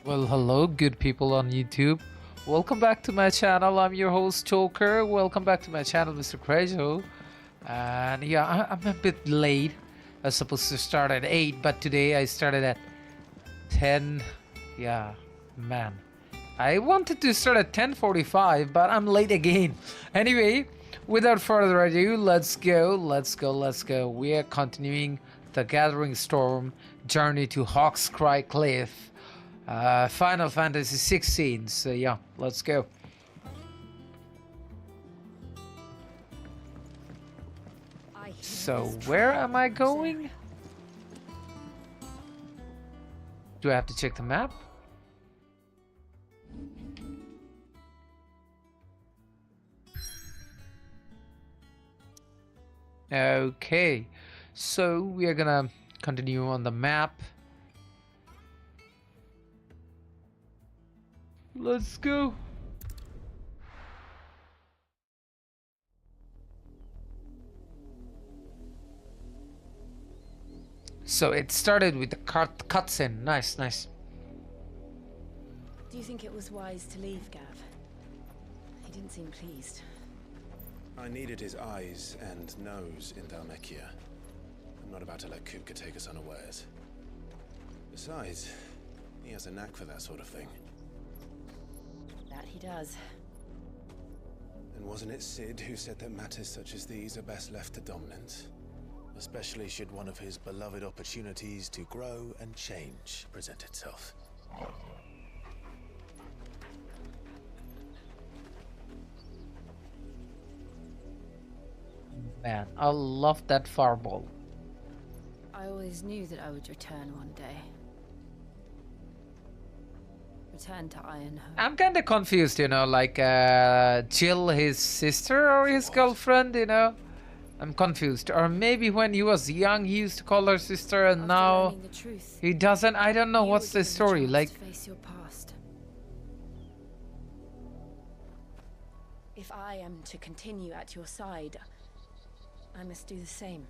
Well, hello, good people on YouTube. Welcome back to my channel. I'm your host, Joker. Welcome back to my channel, MrKrejo. And yeah, I'm a bit late. I was supposed to start at 8, but today I started at 10. Yeah, man. I wanted to start at 10:45, but I'm late again. Anyway, without further ado, let's go. We are continuing the Gathering Storm journey to Hawk's Cry Cliff. Final Fantasy 16. So yeah, let's go. So where am I going? Do I have to check the map? Okay, so we are gonna continue on the map. Let's go. So it started with the cutscene. Nice. Do you think it was wise to leave, Gav? He didn't seem pleased. I needed his eyes and nose in Dhalmekia. I'm not about to let Kupka take us unawares. Besides, he has a knack for that sort of thing. That he does. And wasn't it Sid who said that matters such as these are best left to dominance? Especially should one of his beloved opportunities to grow and change present itself. Man, I love that fireball. I always knew that I would return one day. Return to Ironhome. I'm kind of confused, like Jill, his sister or his girlfriend, I'm confused. Or maybe when he was young, he used to call her sister, and After now learning the truth, he doesn't. I don't know you what's were the given story. chance Like, to face your past. If I am to continue at your side, I must do the same.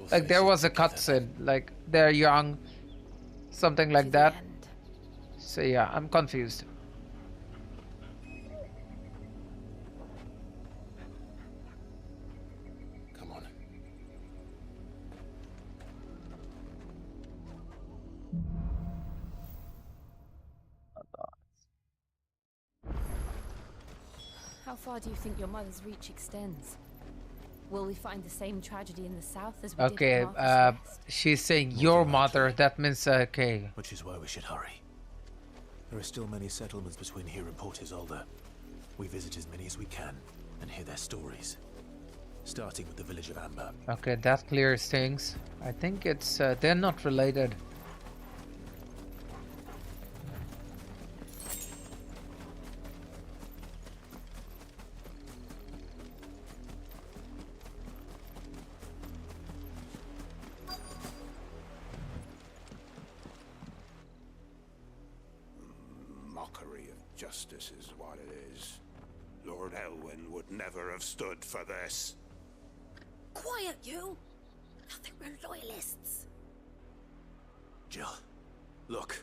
there was a cutscene, like they're young, something like that. End. So yeah, I'm confused. Come on. How far do you think your mother's reach extends? Will we find the same tragedy in the south as we Okay, did at Marcus West? she's saying your mother. That means okay. Which is why we should hurry. There are still many settlements between here and Port Isolde. We visit as many as we can and hear their stories. Starting with the village of Amber. Okay, that clears things. I think it's they're not related. Mockery of justice is what it is. Lord Elwyn would never have stood for this. Quiet, you! I think we're loyalists. Jill, look.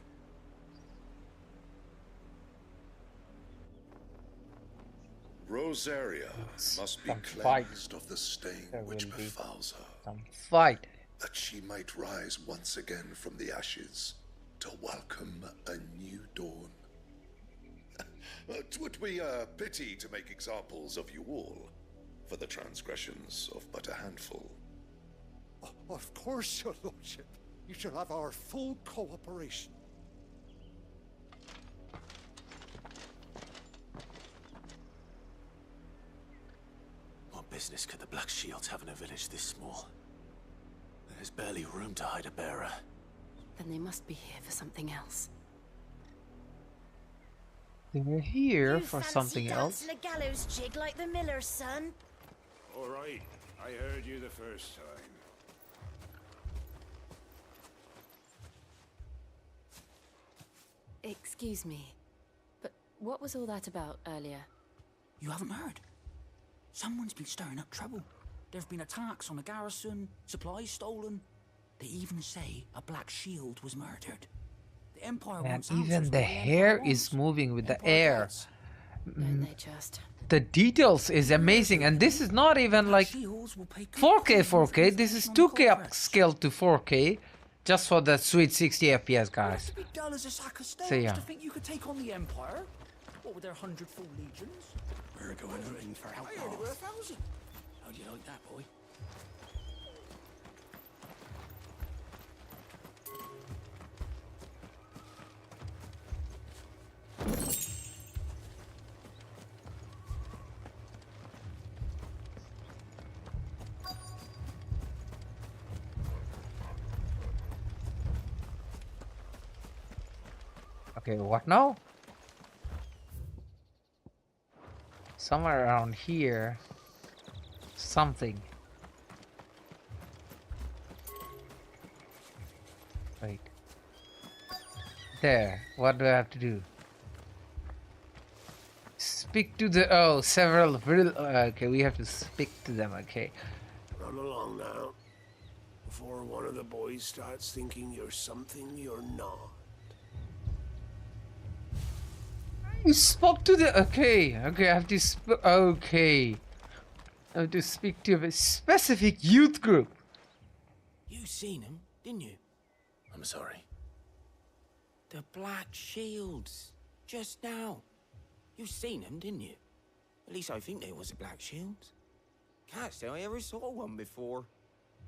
Rosaria must be Some fight. cleansed of the stain There which will be befouls her, some fight. that she might rise once again from the ashes to welcome a new dawn. 'Twould be a pity to make examples of you all, for the transgressions of but a handful. Of course, your lordship. You shall have our full cooperation. What business could the Black Shields have in a village this small? There's barely room to hide a bearer. Then they must be here for something else. They're here You for fancy something else. dancing a gallows jig like the miller's son? All right, I heard you the first time. Excuse me, but what was all that about earlier? You haven't heard? Someone's been stirring up trouble. There have been attacks on the garrison, supplies stolen. They even say a black shield was murdered. The Empire And wants even answers the where Empire hair wants. is moving with the Empire air. gets. Don't they just? The details is amazing, and this is not even Black like shields will pay 4K for 4K. This is 2K upscaled to 4K, just for that sweet 60 FPS, You have guys. to be dull as a sack of stones So, yeah. to think you could take on the Empire. What with their 100 full legions? We're going hunting for I heard there were 1,000. How do you like that, boy? Okay, what now? Somewhere around here. Something. Wait. There. What do I have to do? Speak to the... Oh, several... Okay, we have to speak to them, okay. Run along now, before one of the boys starts thinking you're something you're not. You spoke to the... Okay, I have to... Okay. I have to speak to a specific youth group. You seen him, didn't you? I'm sorry. The black shields. Just now. You seen them, didn't you? At least I think they was a black shields. Can't say I ever saw one before.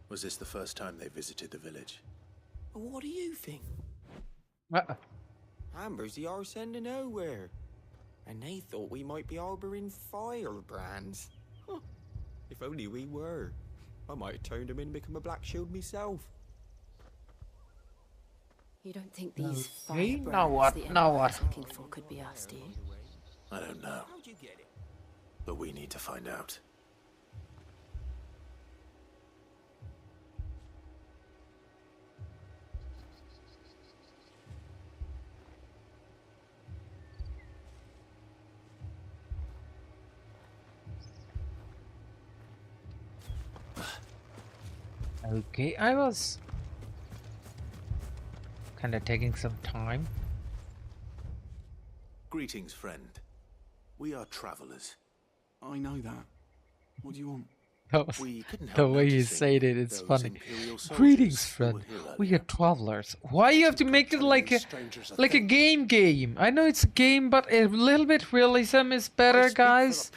Was this the first time they visited the village? But what do you think? Amber's the arse end of nowhere. And they thought we might be harboring firebrands. Huh. If only we were. I might have turned them in and become a black shield myself. You don't think these Okay, firebrands now what? the Now Empire's what? looking for could be us, do you? I don't know, How'd you get it? but we need to find out. Okay, I was kind of taking some time. Greetings, friend. We are travelers. I know that. What do you want? That was We couldn't help the way you noticing say it. It's those funny. Imperial soldiers Greetings, who friend. were here We earlier. are travelers. Why you have to make it like a game? I know it's a game, but a little bit realism is better, guys.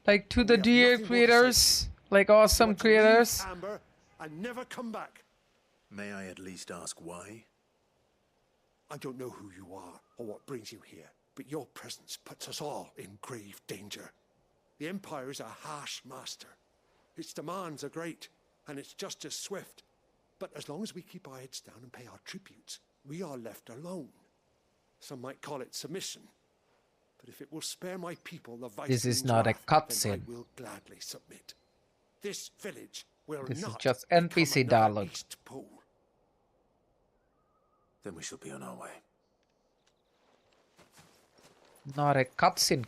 Like to the dear creators, like awesome creators. Amber, and never come back. May I at least ask why? I don't know who you are or what brings you here, but your presence puts us all in grave danger. The Empire is a harsh master. Its demands are great, and its justice swift. But as long as we keep our heads down and pay our tributes, we are left alone. Some might call it submission. But if it will spare my people the vice This is not a cutscene. then I will gladly submit. This village will This is not just become NPC another dialogue. East Pole. Then we shall be on our way. Not a cutscene.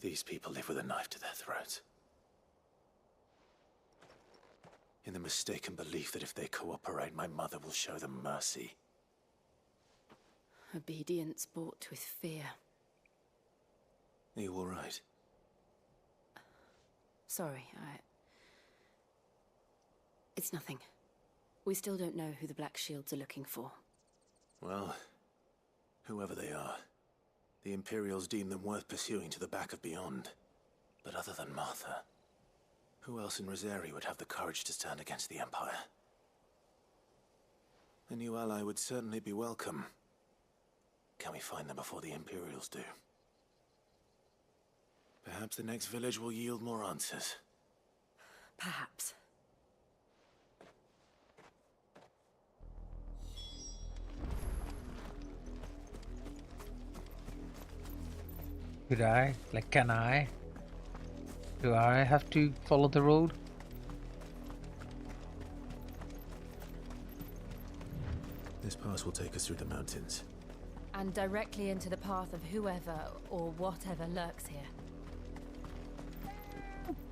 These people live with a knife to their throats. In the mistaken belief that if they cooperate, my mother will show them mercy. Obedience bought with fear. Are you all right? Sorry, It's nothing. We still don't know who the Black Shields are looking for. Well, whoever they are, the Imperials deem them worth pursuing to the back of beyond. But other than Martha, who else in Rosaria would have the courage to stand against the Empire? A new ally would certainly be welcome. Can we find them before the Imperials do? Perhaps the next village will yield more answers. Perhaps. Could I? Like, can I? Do I have to follow the road? This pass will take us through the mountains. and directly into the path of whoever or whatever lurks here.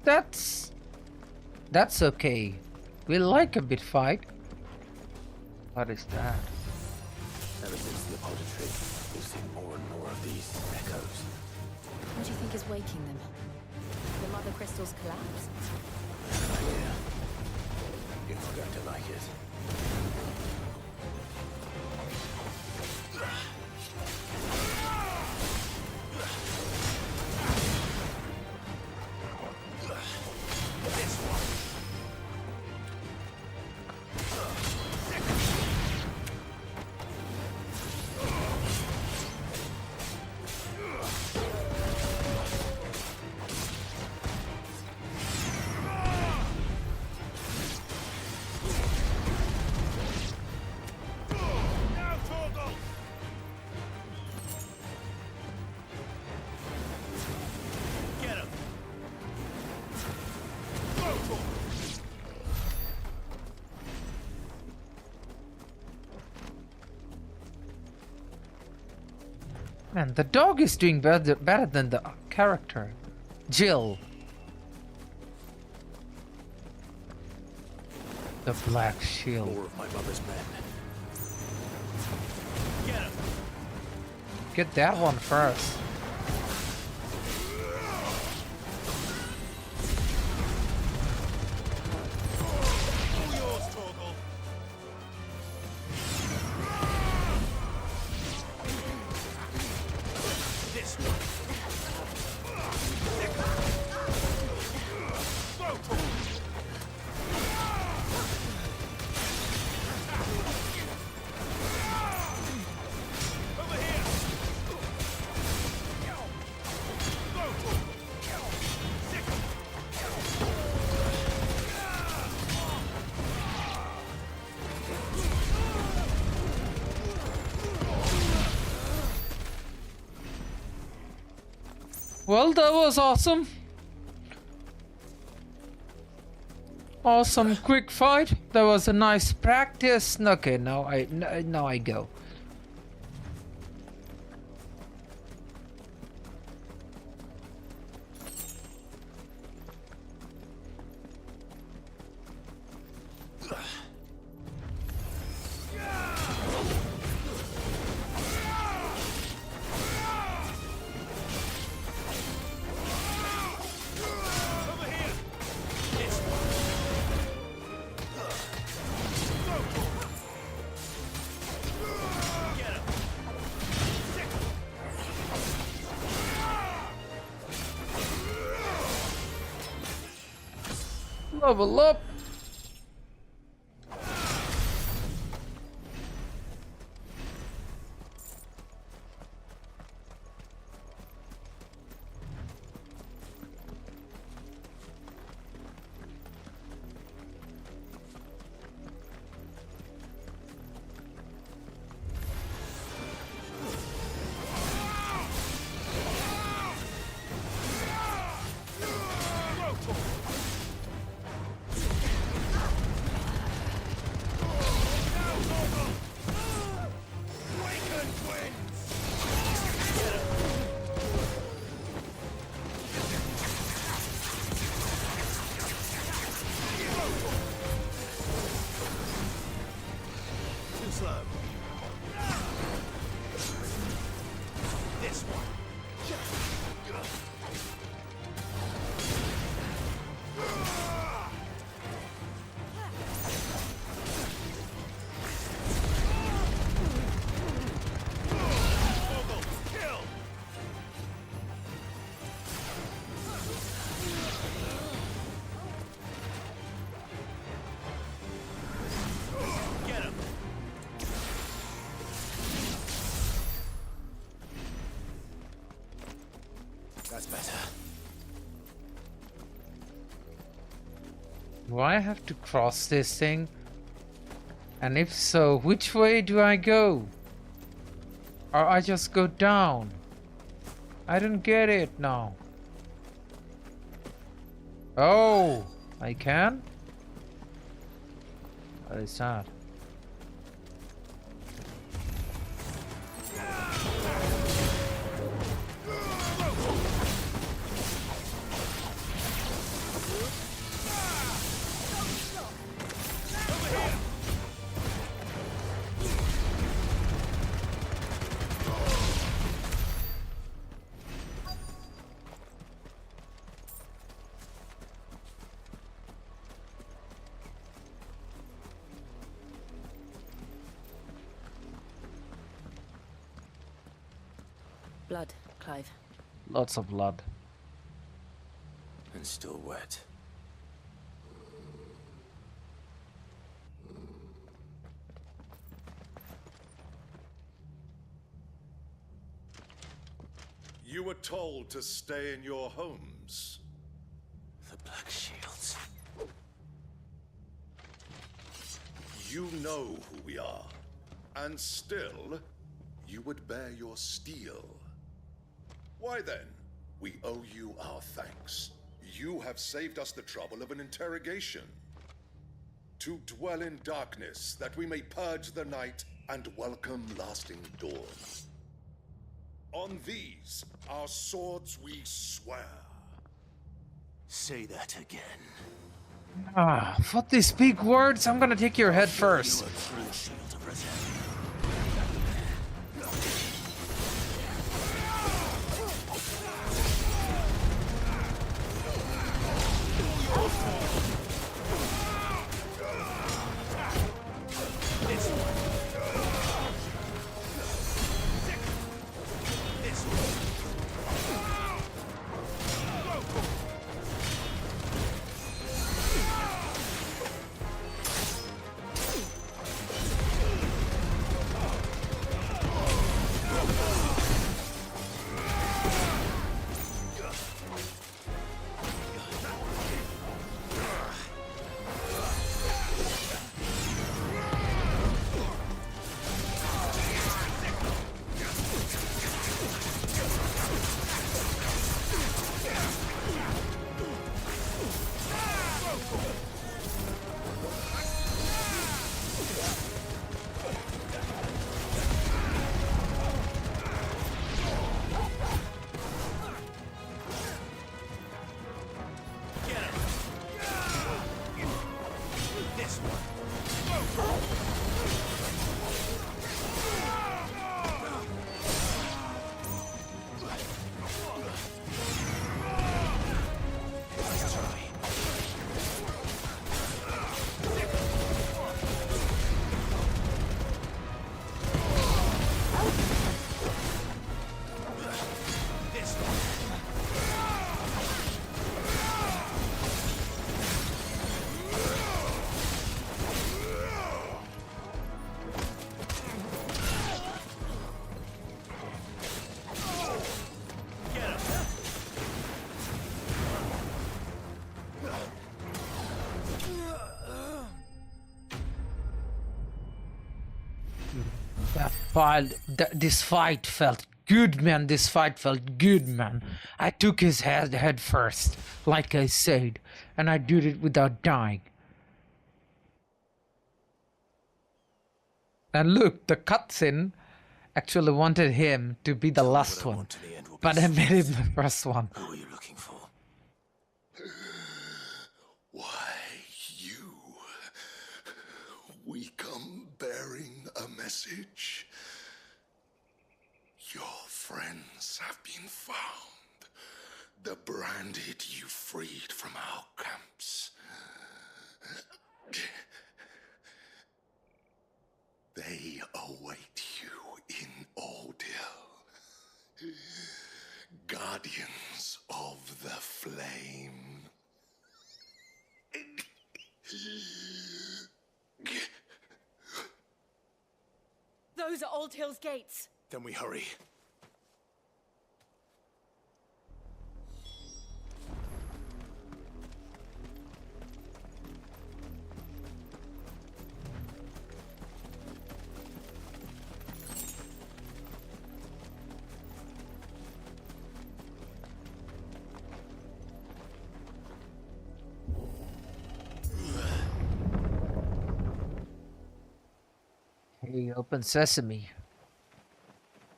That's okay. We like a bit fight. What is that? Ever since the auditory, we've seen more and more of these echoes. What do you think is waking them? The mother crystal's collapse? Yeah. You're not going to like it. Man, the dog is doing better than the character. Jill. The Black Shield. More of my mother's men. Get that one first. Well, that was awesome. Awesome quick fight. That was a nice practice. Okay, now I go. Level up. That's better. Do I have to cross this thing? And if so, which way do I go? Or I just go down? I don't get it now. Oh, I can? What is that? blood, Clive. Lots of blood. And still wet. You were told to stay in your homes. The Black Shields. You know who we are. And still, you would bear your steel. Why then? We owe you our thanks. You have saved us the trouble of an interrogation. To dwell in darkness, that we may purge the night and welcome lasting dawn. On these, our swords we swear. Say that again. Ah, what these big words? I'm gonna take your head first. You a true shield of Rosaria. This fight felt good, man. This fight felt good, man. I took his head first, like I said, and I did it without dying. And look, the cutscene actually wanted him to be the last one, but I made him the first one. Who are you looking for? Why, you. We come bearing a message. Your friends have been found. The branded you freed from our camps. They await you in Ordeal. Guardians of the Flame. Those are Old Hill's gates. Then we hurry. Hey, open sesame.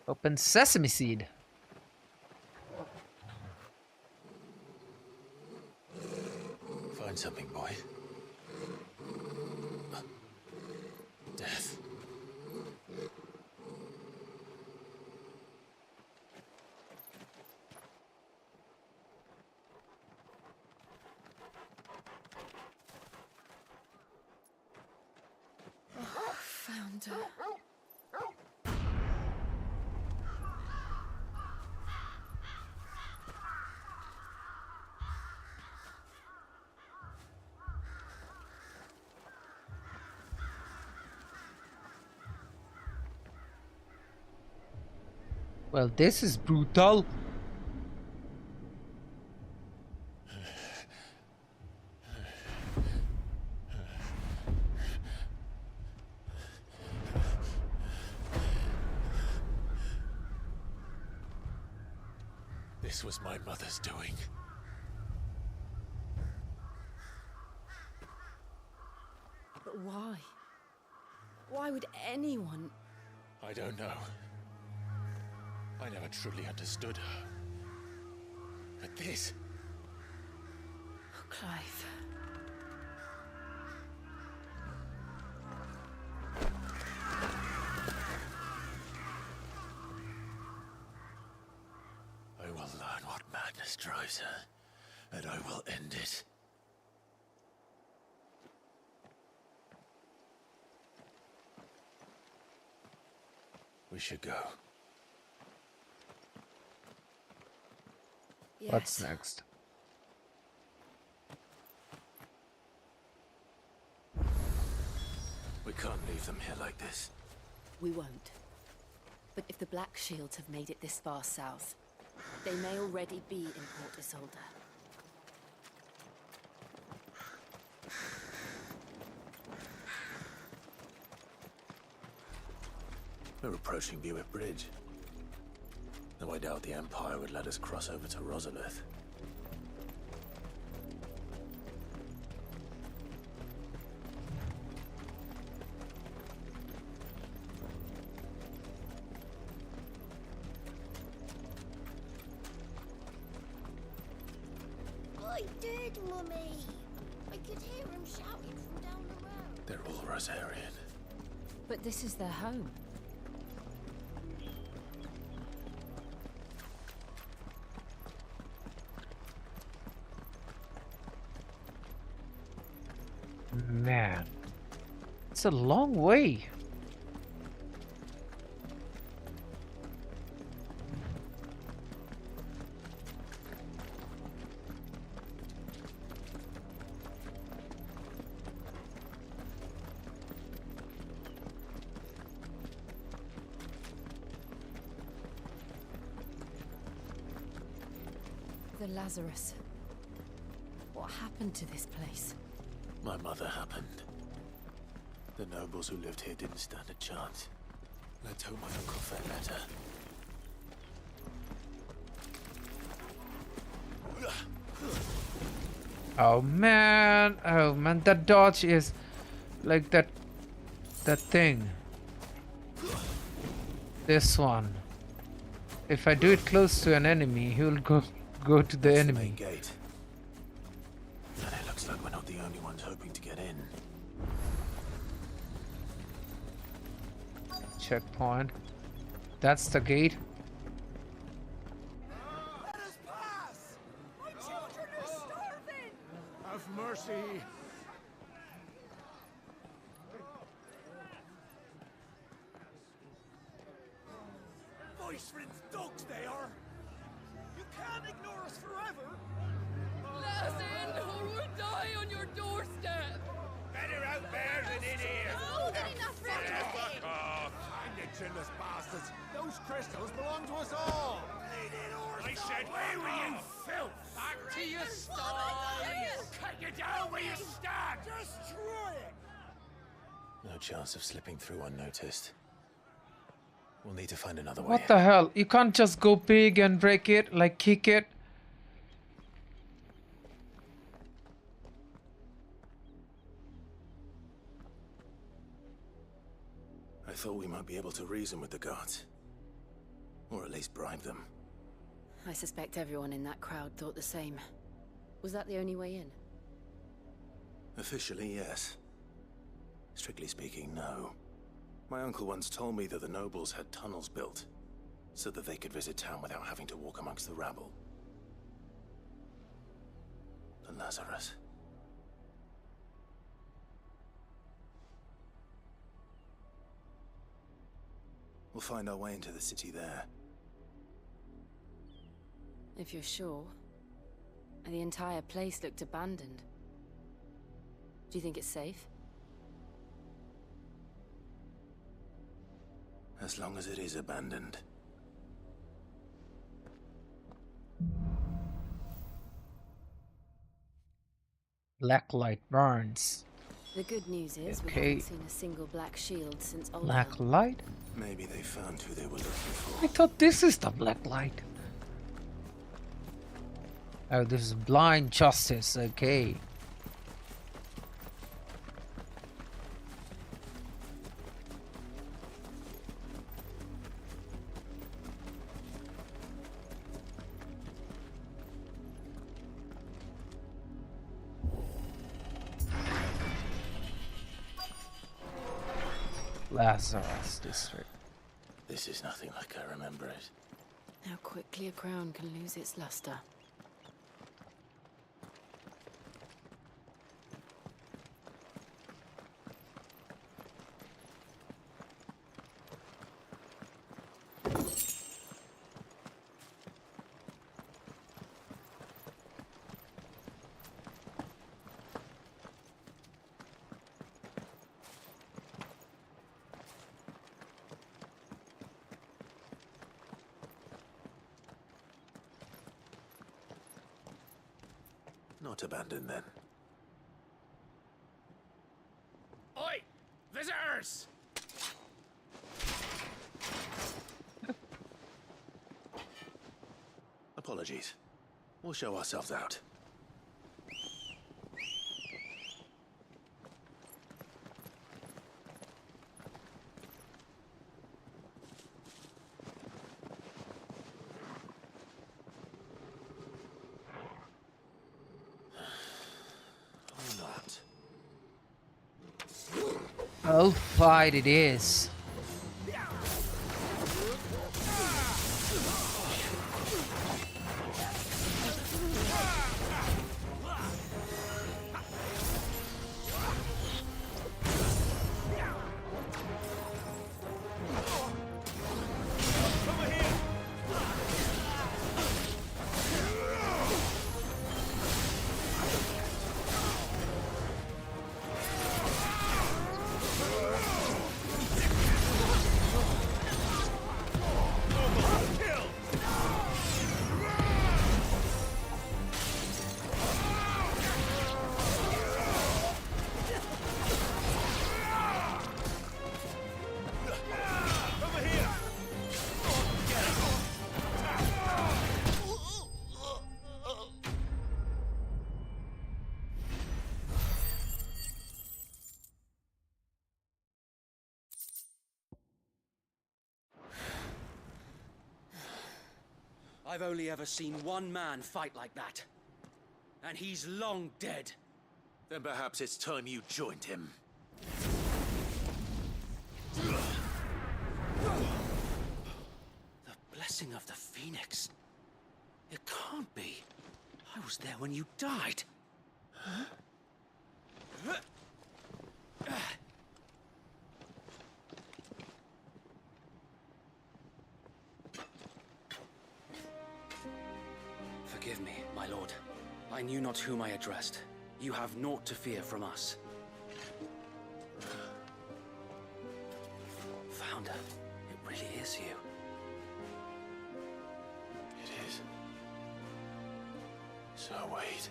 Open sesame seed. Find something, boy. Death. Found her. Well, this is brutal. This was my mother's doing. But why? Why would anyone... I don't know. I never truly understood her. But this... Oh, Clive. I will learn what madness drives her, and I will end it. We should go. Yes. What's next? We can't leave them here like this. We won't. But if the Black Shields have made it this far south, they may already be in Port Isolde. We're approaching Buick Bridge. Though I doubt the Empire would let us cross over to Rosaria. I did, Mummy. I could hear him shouting from down the road. They're all Rosarian. But this is their home. Man, it's a long way. The Lazarus. What happened to this place? My mother happened. The nobles who lived here didn't stand a chance. Let's hope my uncle fed better. Oh man, that dodge is like that thing. This one. If I do it close to an enemy, he will go to the That's enemy. The main gate. And it looks like we're not the only ones hoping to get in. Checkpoint. That's the gate. Let us pass! My children are starving! Have mercy! Voice-rinsed dogs they are! You can't ignore us forever! Let us in, or we'll die on your doorstep! Better out there than in here. Oh, they're enough for Fuck off. Find the chinless bastards! Those crystals belong to us all! I said, where were you, filth? Back to your sties! Cut you down where you stand. Destroy it! No chance of slipping through unnoticed. We'll need to find another way. What the hell? You can't just go big and break it, like kick it. I thought we might be able to reason with the guards. Or at least bribe them. I suspect everyone in that crowd thought the same. Was that the only way in? Officially, yes. Strictly speaking, no. My uncle once told me that the nobles had tunnels built, so that they could visit town without having to walk amongst the rabble. The Lazarus. We'll find our way into the city there. If you're sure. The entire place looked abandoned. Do you think it's safe? As long as it is abandoned. Black light burns. The good news is we Okay. haven't seen a single black shield since Old Black Hell. light? Maybe they found who they were looking for. I thought this is the black light. Oh, this is blind justice. Okay. Lazarus District. This is nothing like I remember it. How quickly a crown can lose its luster. Not abandoned then. Oi! Visitors! Apologies. We'll show ourselves out. Oh, fight it is. I've only ever seen one man fight like that. And he's long dead. Then perhaps it's time you joined him. The blessing of the Phoenix. It can't be. I was there when you died. Huh? Forgive me, my lord. I knew not whom I addressed. You have naught to fear from us. Founder, it really is you. It is. So wait.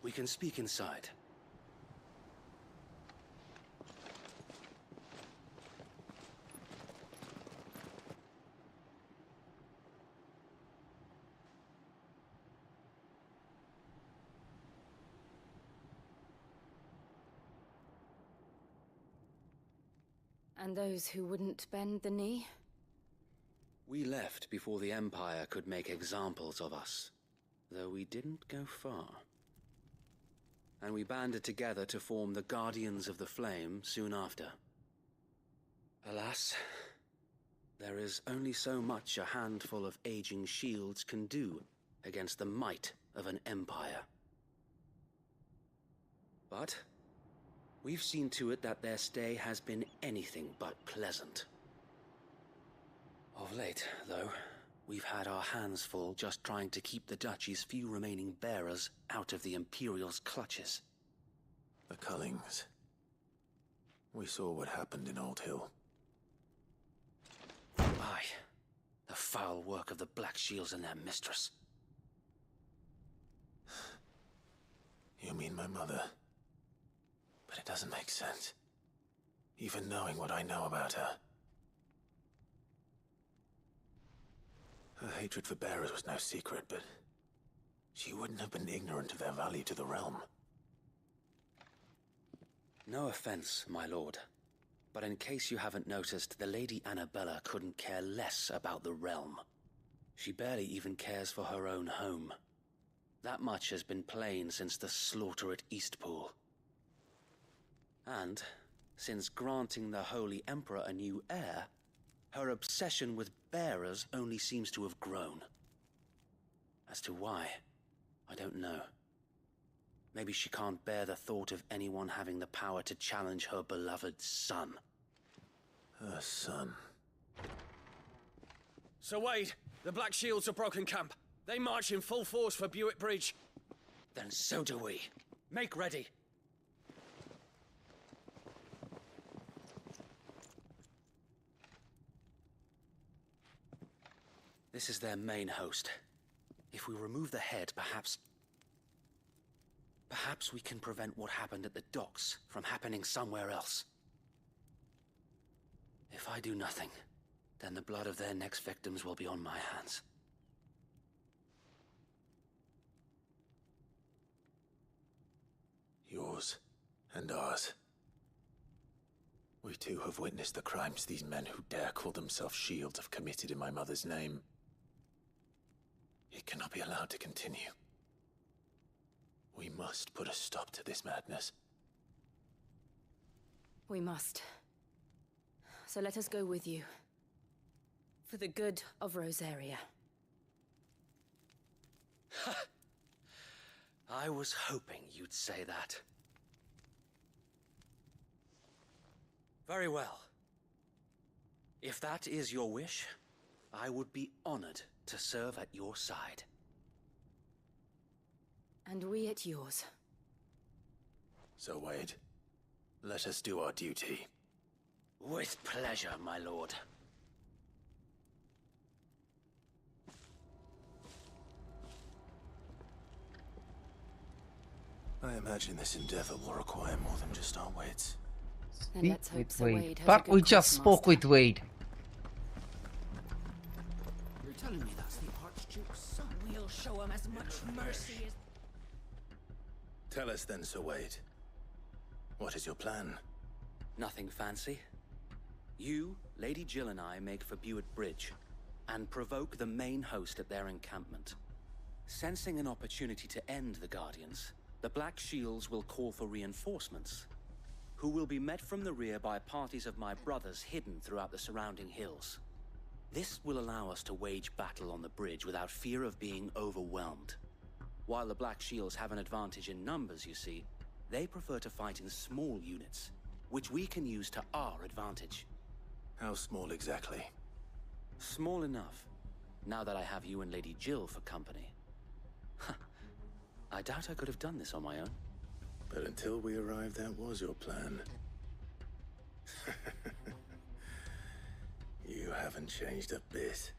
We can speak inside. And those who wouldn't bend the knee? We left before the Empire could make examples of us, though we didn't go far. And we banded together to form the Guardians of the Flame soon after. Alas, there is only so much a handful of aging shields can do against the might of an empire. But we've seen to it that their stay has been anything but pleasant. Of late, though, we've had our hands full just trying to keep the Duchy's few remaining bearers out of the Imperial's clutches. The Cullings. We saw what happened in Old Hill. Aye. The foul work of the Black Shields and their mistress. You mean my mother? But it doesn't make sense. Even knowing what I know about her. Her hatred for bearers was no secret, but she wouldn't have been ignorant of their value to the realm. No offense, my lord. But in case you haven't noticed, the Lady Annabella couldn't care less about the realm. She barely even cares for her own home. That much has been plain since the slaughter at Eastpool. And, since granting the Holy Emperor a new heir, her obsession with bearers only seems to have grown. As to why, I don't know. Maybe she can't bear the thought of anyone having the power to challenge her beloved son. Her son. Sir Wade, the Black Shields have broken camp. They march in full force for Buick Bridge. Then so do we. Make ready. This is their main host. If we remove the head, perhaps we can prevent what happened at the docks from happening somewhere else. If I do nothing, then the blood of their next victims will be on my hands. Yours and ours. We too have witnessed the crimes these men who dare call themselves shields have committed in my mother's name. It cannot be allowed to continue. We must put a stop to this madness. We must. So let us go with you. For the good of Rosaria. I was hoping you'd say that. Very well. If that is your wish, I would be honored to serve at your side. And we at yours. So, Wade, let us do our duty. With pleasure, my lord. I imagine this endeavor will require more than just our wits. And let's hope With Sir Wade. Wade has a But good we just spoke Crossmaster. with Wade. You're telling me that's the Archduke's son? We'll show him as much mercy as... Tell us then, Sir Wade. What is your plan? Nothing fancy. You, Lady Jill and I make for Buick Bridge, and provoke the main host at their encampment. Sensing an opportunity to end the Guardians, the Black Shields will call for reinforcements, who will be met from the rear by parties of my brothers hidden throughout the surrounding hills. This will allow us to wage battle on the bridge without fear of being overwhelmed. While the Black Shields have an advantage in numbers, you see, they prefer to fight in small units, which we can use to our advantage. How small exactly? Small enough, now that I have you and Lady Jill for company. I doubt I could have done this on my own. But until we arrived, that was your plan. You haven't changed a bit.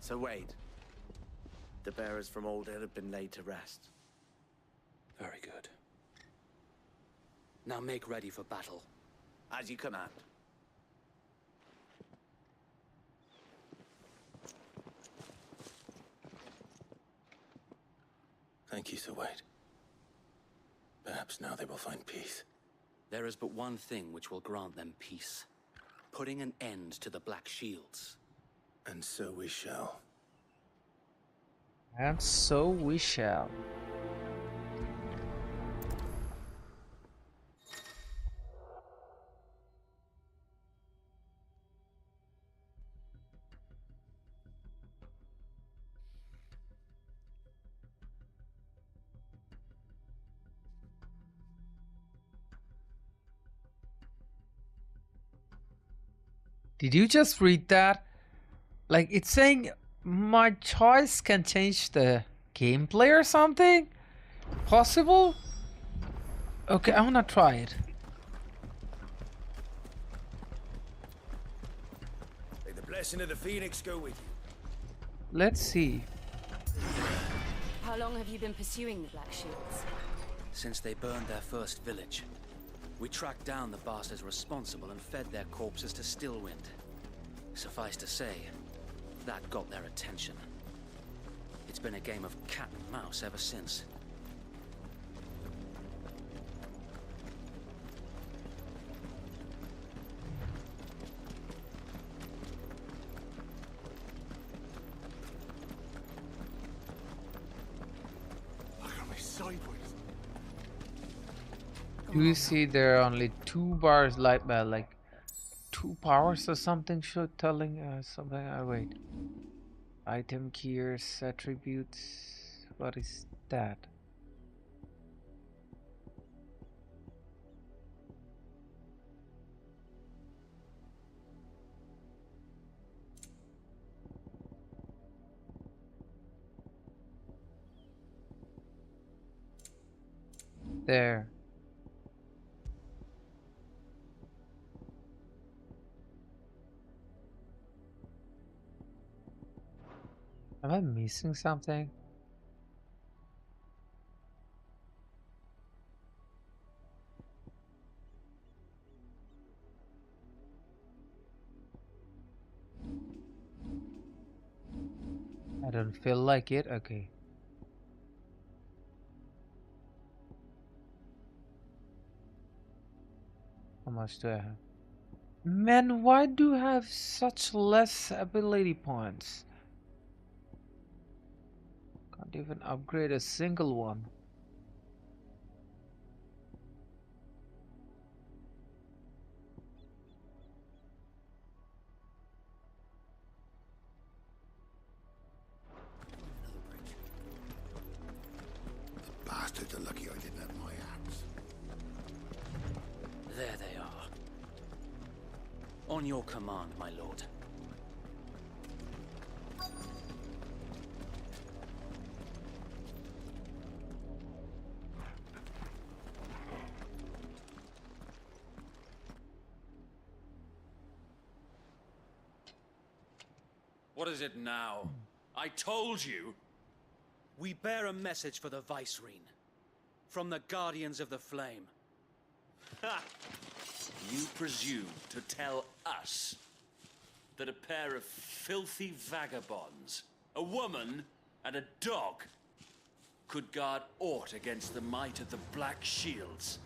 Sir Wade, the bearers from Old Hill have been laid to rest. Very good. Now make ready for battle. As you command. Thank you, Sir Wade. Perhaps now they will find peace. There is but one thing which will grant them peace. Putting an end to the Black Shields. And so we shall. And so we shall. Did you just read that? Like, it's saying my choice can change the gameplay or something? Possible? Okay, I wanna try it. May the blessing of the Phoenix go with you. Let's see. How long have you been pursuing the Black Shields? Since they burned their first village, we tracked down the bastards responsible and fed their corpses to Stillwind. Suffice to say, that got their attention. It's been a game of cat and mouse ever since. Do you see there are only 2 bars like 2 powers or something telling something? Wait. Item keys, attributes. What is that? There. Am I missing something? I don't feel like it. Okay. How much do I have? Man, why do I have such less ability points? Can't even upgrade a single one. The bastards are lucky I didn't have my axe. There they are. On your command, my lord. What is it now? I told you. We bear a message for the Vicereine. From the Guardians of the Flame. Ha! You presume to tell us that a pair of filthy vagabonds, a woman and a dog, could guard aught against the might of the Black Shields?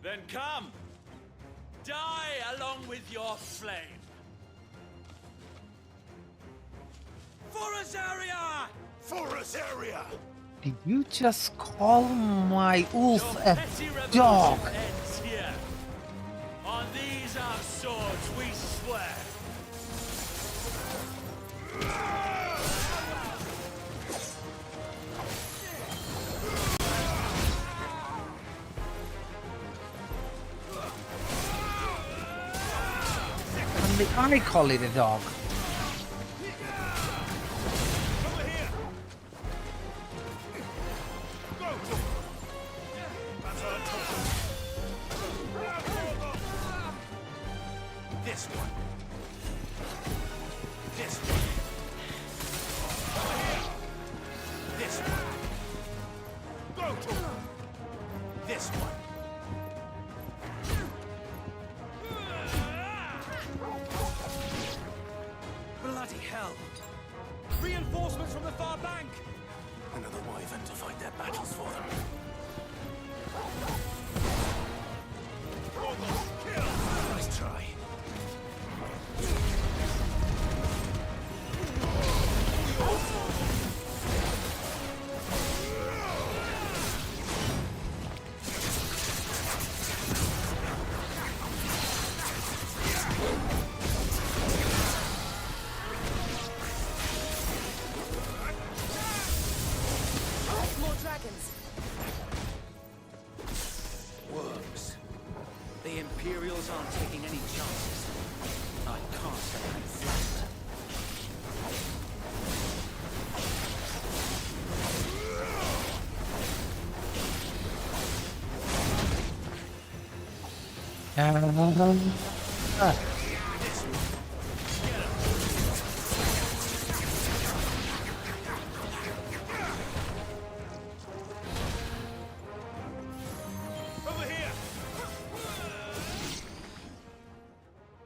Then come! Die along with your flame! For Rosaria! For Rosaria! Did you just call my wolf a dog? Ends here. On these our swords we swear. I call it a dog. This one. This one. This one. Go to this one. Bloody hell! Reinforcements from the far bank! Another wyvern to fight their battles for them. Nice try. More dragons.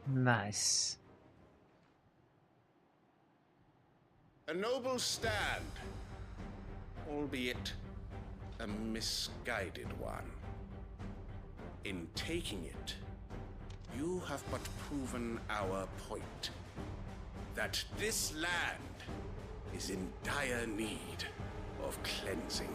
Nice. A noble stand, albeit a misguided one. In taking it, you have but proven our point, that this land is in dire need of cleansing.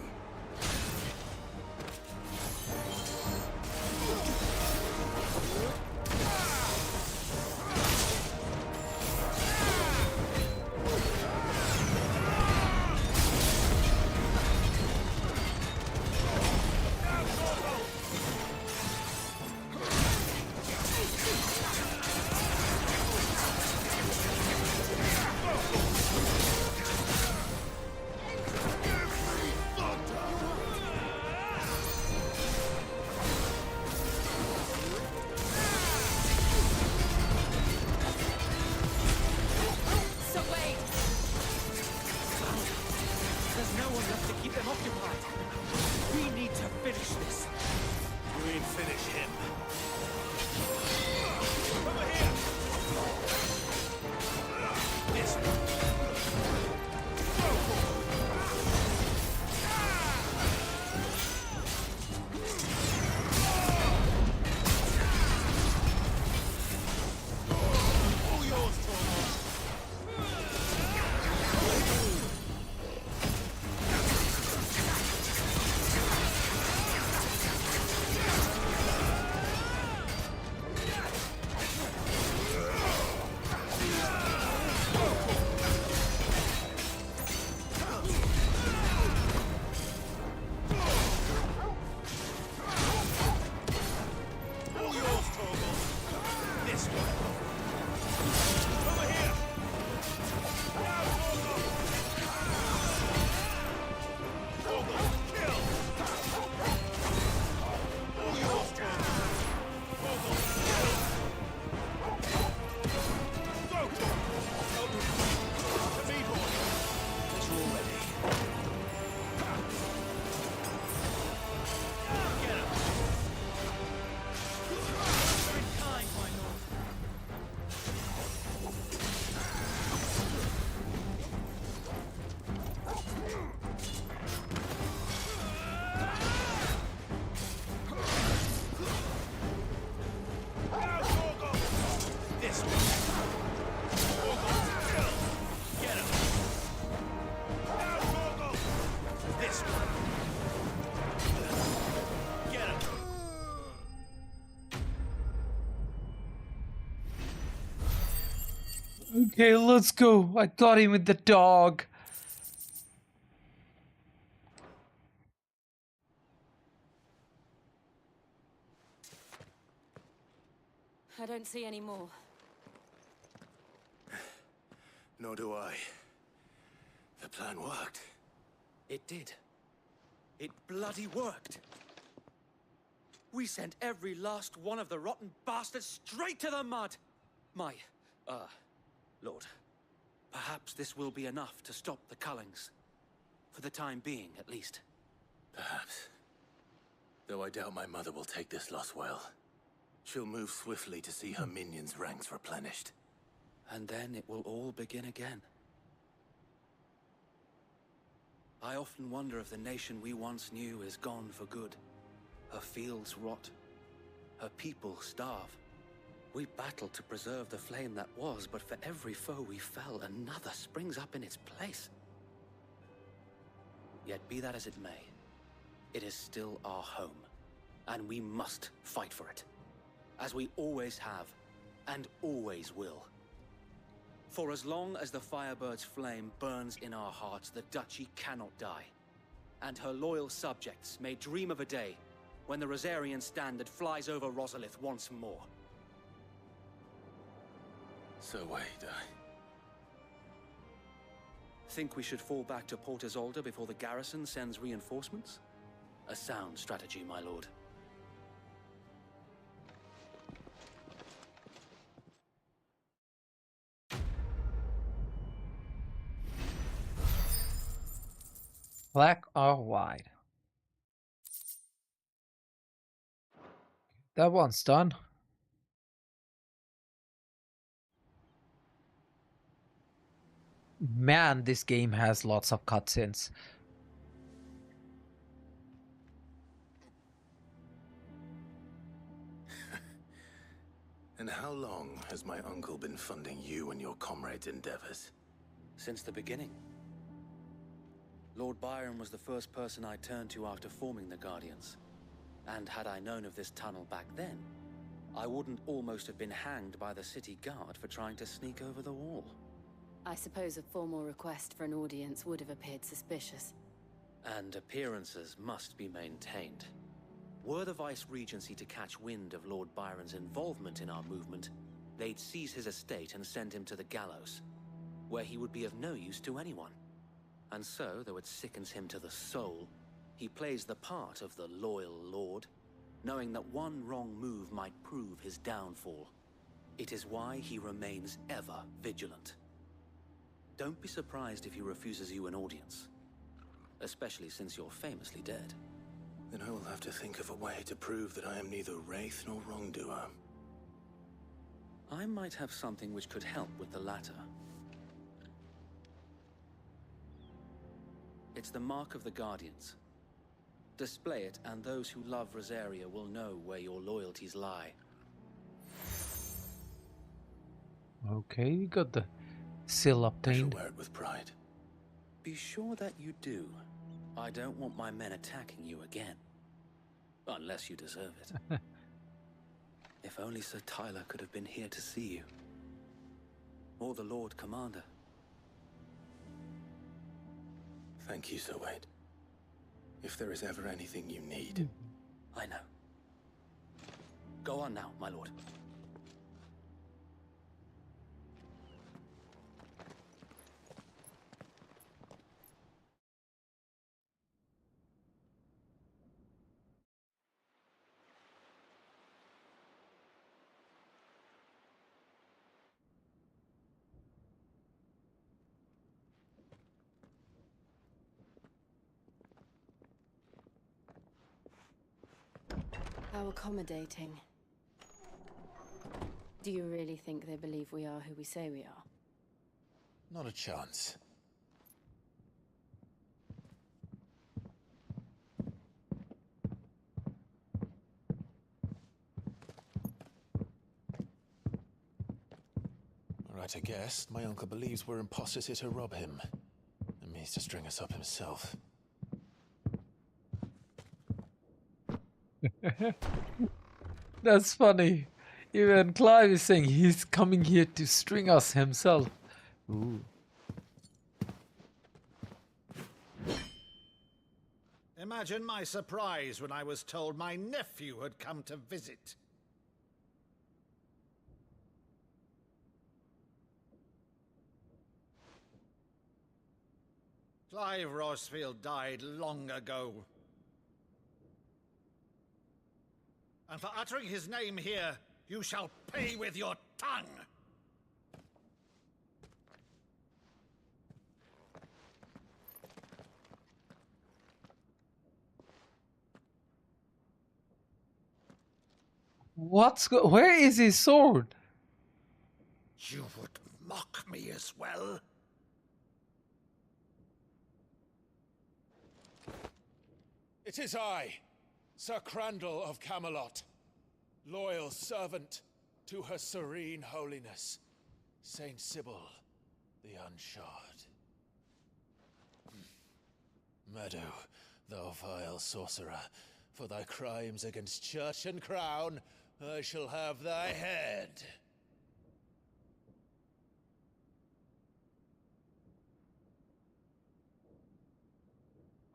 Okay, let's go. I got him with the dog. I don't see any more. Nor do I. The plan worked. It did. It bloody worked. We sent every last one of the rotten bastards straight to the mud. Lord, perhaps this will be enough to stop the Cullings. For the time being, at least. Perhaps. Though I doubt my mother will take this loss well. She'll move swiftly to see her minions' ranks replenished. And then it will all begin again. I often wonder if the nation we once knew is gone for good. Her fields rot. Her people starve. We battled to preserve the flame that was, but for every foe we fell, another springs up in its place. Yet be that as it may, it is still our home, and we must fight for it, as we always have, and always will. For as long as the Firebird's flame burns in our hearts, the Duchy cannot die, and her loyal subjects may dream of a day when the Rosarian standard flies over Rosalith once more. So wait, Think we should fall back to Port Isolde before the garrison sends reinforcements? A sound strategy, my lord. Black or white? That one's done. Man, this game has lots of cutscenes. And how long has my uncle been funding you and your comrades' endeavors? Since the beginning. Lord Byron was the first person I turned to after forming the Guardians. And had I known of this tunnel back then, I wouldn't almost have been hanged by the city guard for trying to sneak over the wall. I suppose a formal request for an audience would have appeared suspicious. And appearances must be maintained. Were the Vice-Regency to catch wind of Lord Byron's involvement in our movement, they'd seize his estate and send him to the gallows, where he would be of no use to anyone. And so, though it sickens him to the soul, he plays the part of the loyal lord, knowing that one wrong move might prove his downfall. It is why he remains ever vigilant. Don't be surprised if he refuses you an audience, especially since you're famously dead. Then I will have to think of a way to prove that I am neither wraith nor wrongdoer. I might have something which could help with the latter. It's the mark of the Guardians. Display it, and those who love Rosaria will know where your loyalties lie. Okay, we got the seal obtained. I shall wear it with pride. Be sure that you do. I don't want my men attacking you again. Unless you deserve it. If only Sir Tyler could have been here to see you. Or the Lord Commander. Thank you, Sir Wade. If there is ever anything you need. I know. Go on now, my lord. How accommodating. Do you really think they believe we are who we say we are? Not a chance. Right, I guess. My uncle believes we're imposters here to rob him. And means to string us up himself. That's funny. Even Clive is saying he's coming here to string us himself. Ooh. Imagine my surprise when I was told my nephew had come to visit. Clive Rosfield died long ago. And for uttering his name here, you shall pay with your tongue! Where is his sword? You would mock me as well? It is I, Sir Crandall of Camelot, loyal servant to Her Serene Holiness, Saint Sybil the Unshod. Meadow, thou vile sorcerer, for thy crimes against church and crown, I shall have thy head.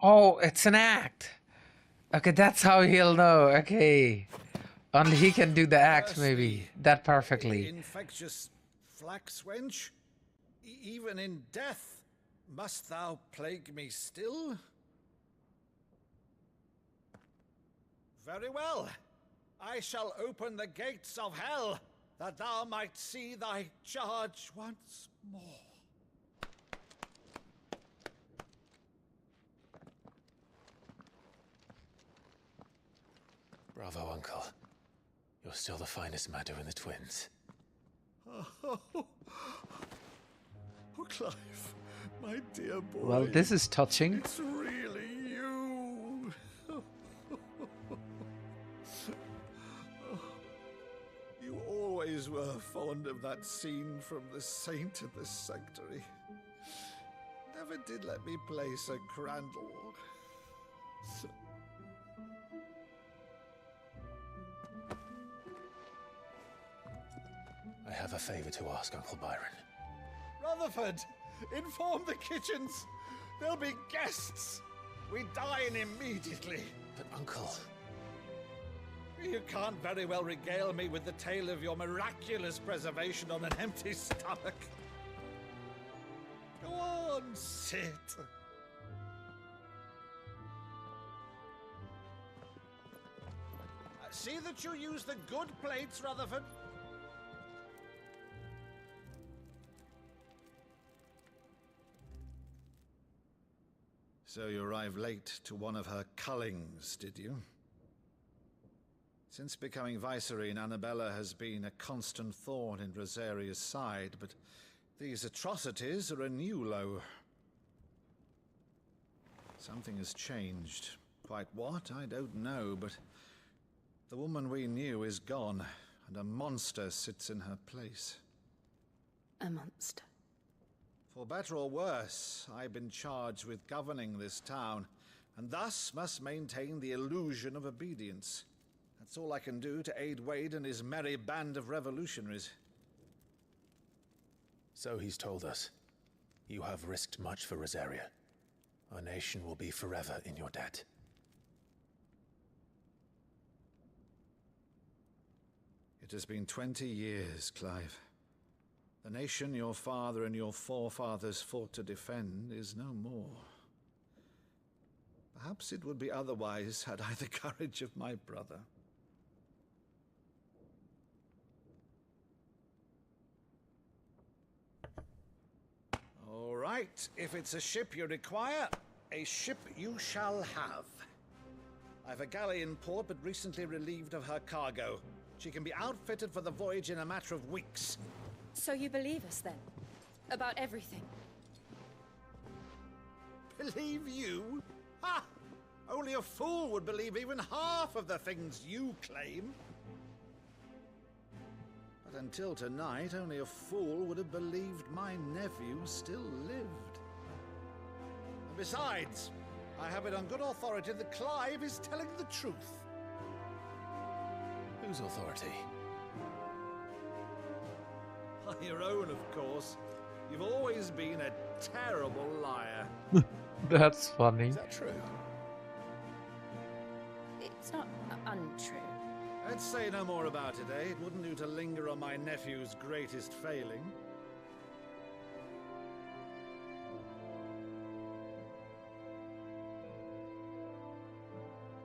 Oh, it's an act. Okay, that's how he'll know. Okay. Only he can do the act, maybe. That perfectly. Infectious flax wench? Even in death, must thou plague me still? Very well. I shall open the gates of hell, that thou might see thy charge once more. Bravo, Uncle. You're still the finest Maddo in the twins. Oh, Clive, my dear boy. Well, this is touching. It's really you. You always were fond of that scene from The Saint and the Sanctuary. Never did let me play Sir Crandall. I have a favor to ask, Uncle Byron. Rutherford, inform the kitchens. There'll be guests. We dine immediately. But, Uncle... You can't very well regale me with the tale of your miraculous preservation on an empty stomach. Go on, sit. See that you use the good plates, Rutherford. So you arrived late to one of her cullings, did you? Since becoming Vicereine, Annabella has been a constant thorn in Rosaria's side, but these atrocities are a new low. Something has changed. Quite what, I don't know, but the woman we knew is gone, and a monster sits in her place. A monster? For better or worse, I've been charged with governing this town, and thus must maintain the illusion of obedience. That's all I can do to aid Wade and his merry band of revolutionaries. So he's told us. You have risked much for Rosaria. Our nation will be forever in your debt. It has been 20 years, Clive. The nation your father and your forefathers fought to defend is no more. Perhaps it would be otherwise had I the courage of my brother. All right, if it's a ship you require, a ship you shall have. I've a galley in port, but recently relieved of her cargo. She can be outfitted for the voyage in a matter of weeks. So you believe us then? About everything? Believe you? Ha! Only a fool would believe even half of the things you claim. But until tonight, only a fool would have believed my nephew still lived. And besides, I have it on good authority that Clive is telling the truth. Whose authority? By your own, of course. You've always been a terrible liar. That's funny. Is that true? It's not untrue. Let's say no more about it, eh? It wouldn't do to linger on my nephew's greatest failing.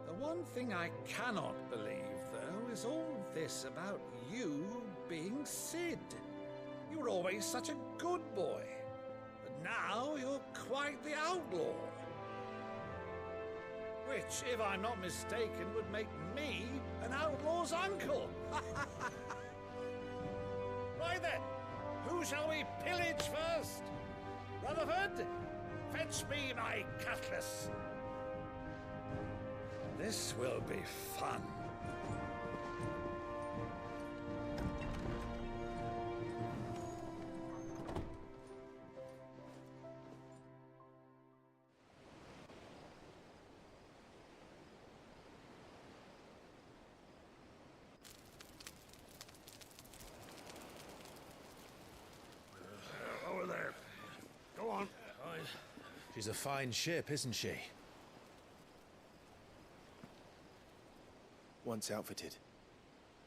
The one thing I cannot believe, though, is all this about you being Sid. You were always such a good boy, but now you're quite the outlaw. Which, if I'm not mistaken, would make me an outlaw's uncle. Right then, who shall we pillage first? Rutherford, fetch me my cutlass. This will be fun. Over there. Go on. She's a fine ship, isn't she? Once outfitted,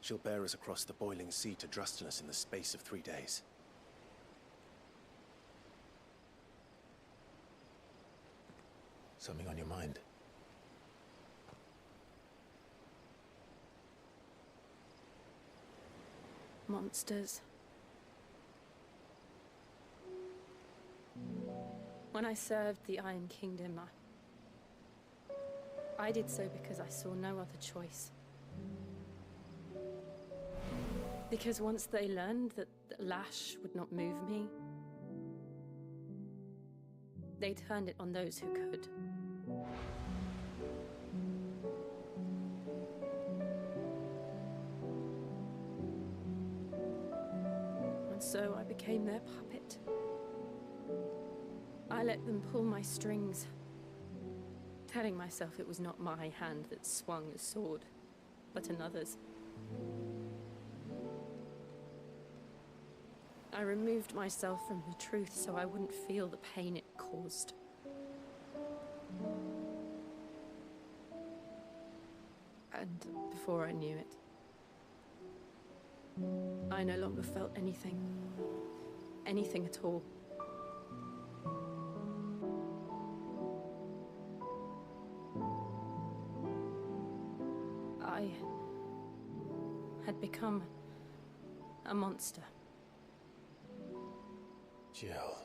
she'll bear us across the boiling sea to Drustenus in the space of 3 days. Something on your mind? Monsters. When I served the Iron Kingdom, I did so because I saw no other choice. Because once they learned that the lash would not move me, they turned it on those who could. And so I became their puppet. I let them pull my strings, telling myself it was not my hand that swung the sword, but another's. I removed myself from the truth so I wouldn't feel the pain it caused. And before I knew it, I no longer felt anything. Anything at all. I had become a monster. Jill.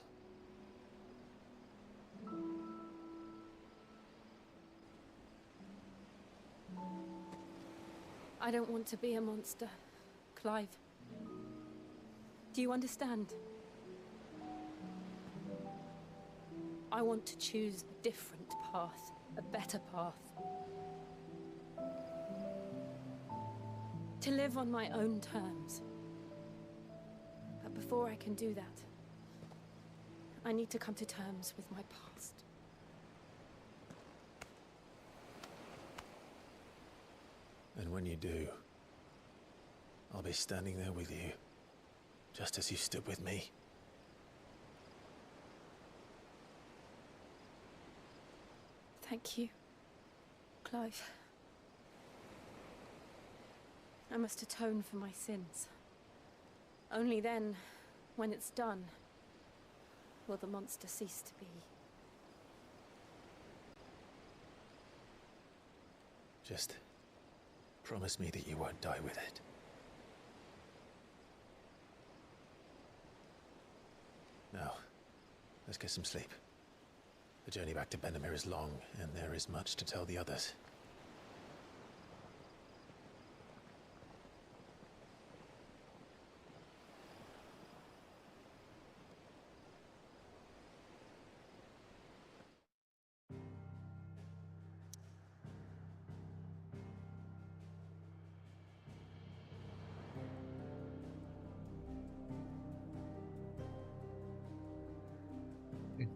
I don't want to be a monster, Clive. Do you understand? I want to choose a different path, a better path. To live on my own terms. But before I can do that, I need to come to terms with my past. And when you do, I'll be standing there with you, just as you stood with me. Thank you, Clive. I must atone for my sins. Only then, when it's done, will the monster cease to be. Just promise me that you won't die with it. Now, let's get some sleep. The journey back to Benamir is long, and there is much to tell the others.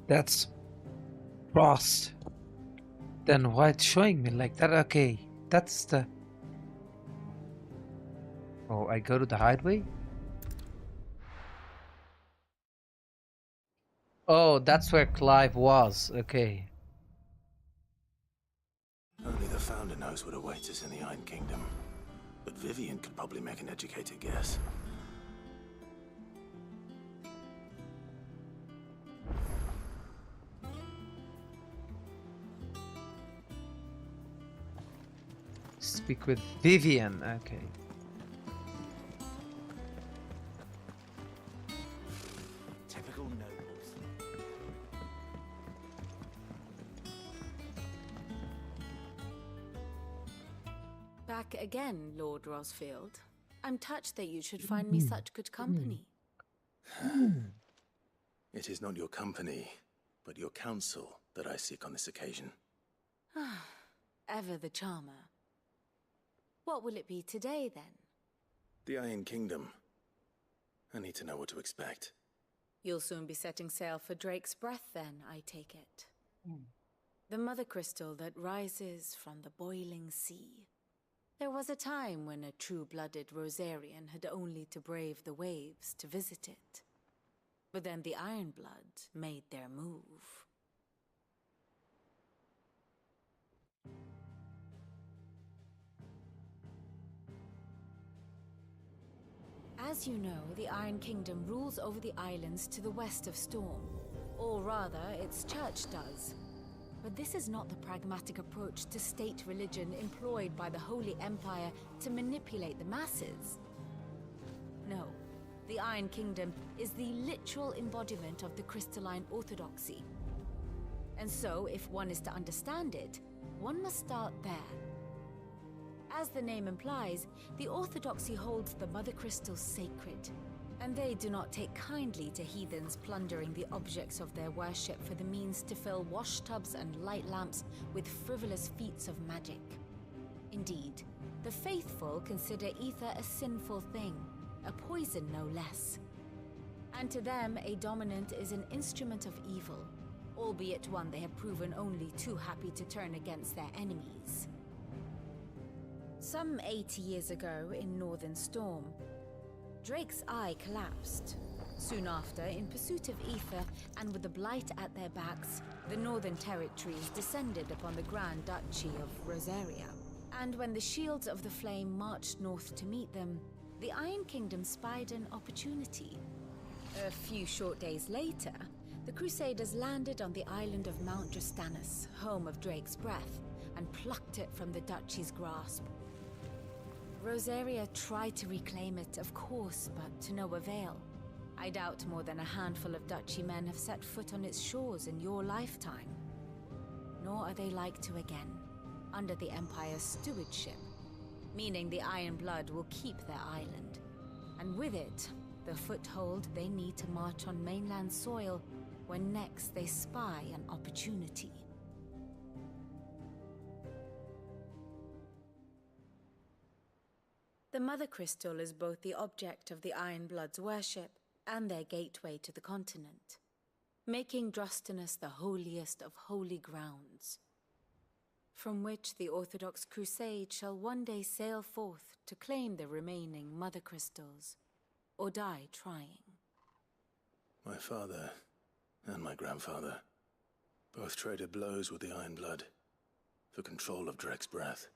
That's frost. Then why it's showing me like that? Okay, that's the... Oh, I go to the hideaway? Oh, that's where Clive was. Okay. Only the Founder knows what awaits us in the Iron Kingdom. But Vivian could probably make an educated guess. Speak with Vivian. Okay. Typical nobles. Back again, Lord Rosfield. I'm touched that you should find me such good company. It is not your company, but your counsel that I seek on this occasion. Ever the charmer. What will it be today, then? The Iron Kingdom. I need to know what to expect. You'll soon be setting sail for Drake's Breath, then, I take it. The mother crystal that rises from the boiling sea. There was a time when a true-blooded Rosarian had only to brave the waves to visit it. But then the Ironblood made their move. As you know, the Iron Kingdom rules over the islands to the west of Storm. Or rather, its church does. But this is not the pragmatic approach to state religion employed by the Holy Empire to manipulate the masses. No, the Iron Kingdom is the literal embodiment of the crystalline orthodoxy. And so, if one is to understand it, one must start there. As the name implies, the Orthodoxy holds the Mother Crystal sacred, and they do not take kindly to heathens plundering the objects of their worship for the means to fill washtubs and light lamps with frivolous feats of magic. Indeed, the faithful consider ether a sinful thing, a poison no less. And to them, a dominant is an instrument of evil, albeit one they have proven only too happy to turn against their enemies. Some 80 years ago in Northern Storm, Drake's eye collapsed. Soon after, in pursuit of ether and with the blight at their backs, the Northern Territories descended upon the Grand Duchy of Rosaria. And when the Shields of the Flame marched north to meet them, the Iron Kingdom spied an opportunity. A few short days later, the Crusaders landed on the island of Mount Justanus, home of Drake's breath, and plucked it from the duchy's grasp. Rosaria tried to reclaim it, of course, but to no avail. I doubt more than a handful of duchy men have set foot on its shores in your lifetime. Nor are they like to again, under the Empire's stewardship, meaning the Iron Blood will keep their island, and with it, the foothold they need to march on mainland soil when next they spy an opportunity. The Mother Crystal is both the object of the Iron Blood's worship and their gateway to the continent, making Drostanus the holiest of holy grounds, from which the Orthodox Crusade shall one day sail forth to claim the remaining Mother Crystals, or die trying. My father and my grandfather both traded blows with the Iron Blood for control of Drake's breath.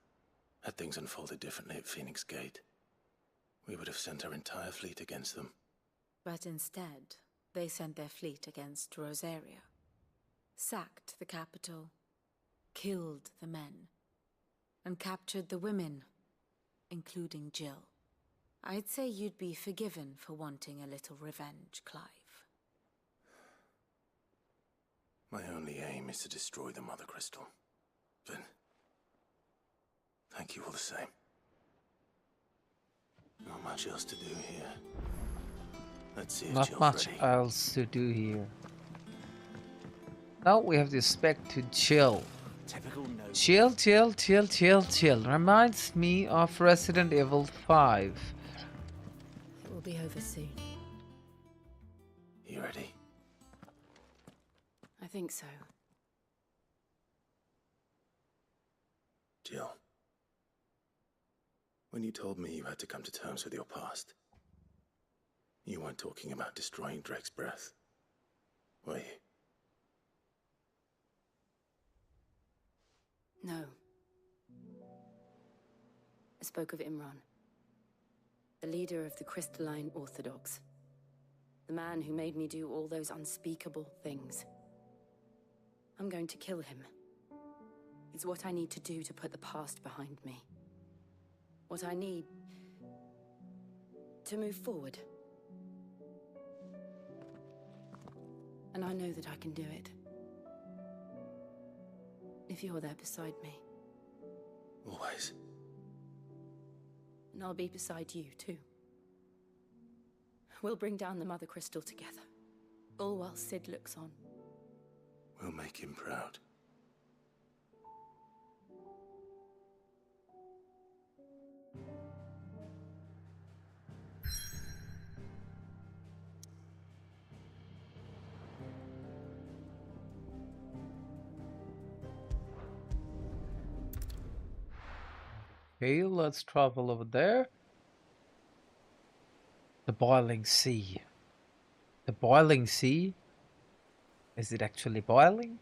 Had things unfolded differently at Phoenix Gate, we would have sent our entire fleet against them. But instead, they sent their fleet against Rosaria, sacked the capital, killed the men, and captured the women, including Jill. I'd say you'd be forgiven for wanting a little revenge, Clive. My only aim is to destroy the Mother Crystal. But thank you all the same. Not much else to do here. Let's see if Not Jill's much ready. else to do here. Now we have to spec to Jill. Jill. Reminds me of Resident Evil 5. It will be over soon. You ready? I think so. Jill. When you told me you had to come to terms with your past, you weren't talking about destroying Drake's breath, were you? No. I spoke of Imran, the leader of the Crystalline Orthodox. The man who made me do all those unspeakable things. I'm going to kill him. It's what I need to do to put the past behind me. What I need to move forward. And I know that I can do it. If you're there beside me. Always. And I'll be beside you, too. We'll bring down the Mother Crystal together. All while Sid looks on. We'll make him proud. Okay, let's travel over there. The boiling sea. The boiling sea? Is it actually boiling?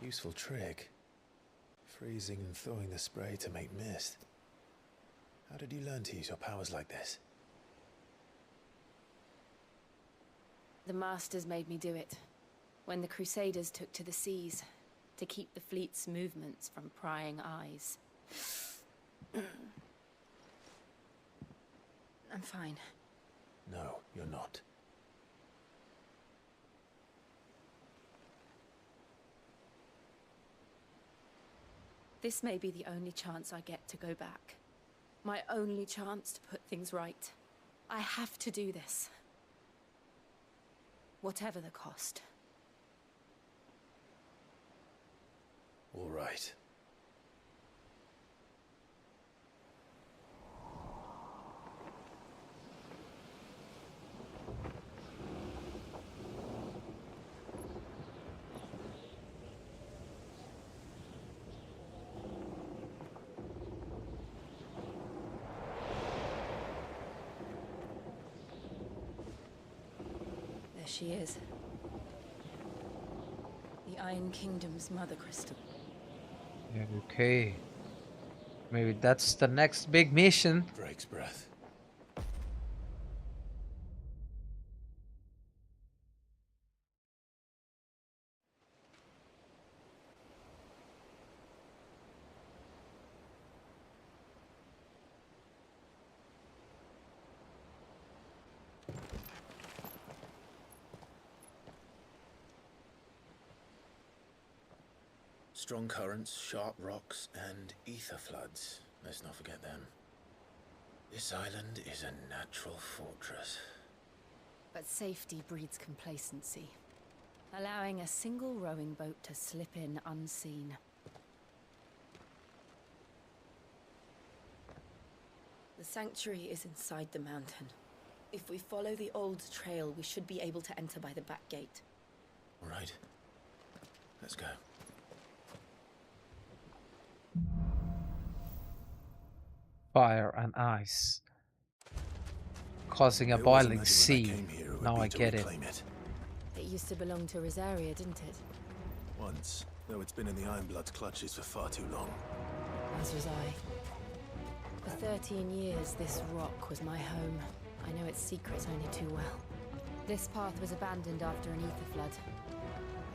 Useful trick. Freezing and thawing the spray to make mist. How did you learn to use your powers like this? The Masters made me do it. When the Crusaders took to the seas, to keep the fleet's movements from prying eyes. I'm fine. No, you're not. This may be the only chance I get to go back. My only chance to put things right. I have to do this. Whatever the cost. All right. There she is. The Iron Kingdom's mother crystal. Yeah, okay. Maybe that's the next big mission. Drake's breath. Strong currents, sharp rocks, and ether floods. Let's not forget them. This island is a natural fortress. But safety breeds complacency, allowing a single rowing boat to slip in unseen. The sanctuary is inside the mountain. If we follow the old trail, we should be able to enter by the back gate. All right. Let's go. Fire and ice. Causing a boiling sea. Now I get it. It used to belong to Rosaria, didn't it? Once, though it's been in the Ironblood's clutches for far too long. As was I. For 13 years, this rock was my home. I know its secrets only too well. This path was abandoned after an ether flood.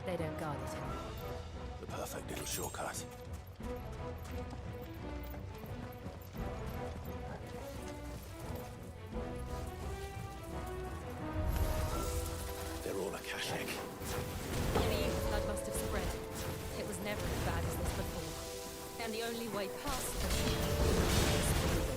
They don't guard it anymore. The perfect little shortcut. They're all Akashic. The ether flood must have spread. It was never as bad as this before. And the only way past it is through them.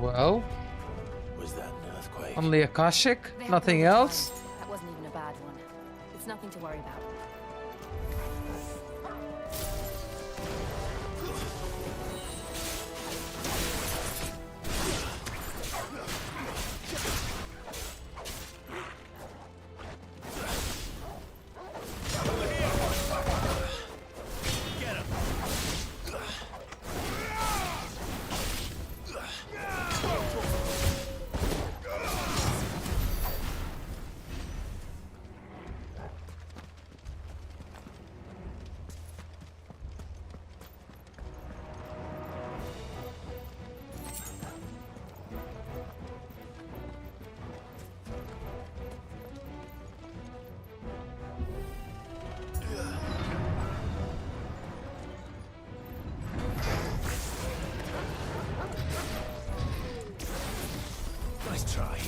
Well, was that an earthquake? only Akashic? They have Nothing no else? time. That wasn't even a bad one. It's nothing to worry about. Nice try.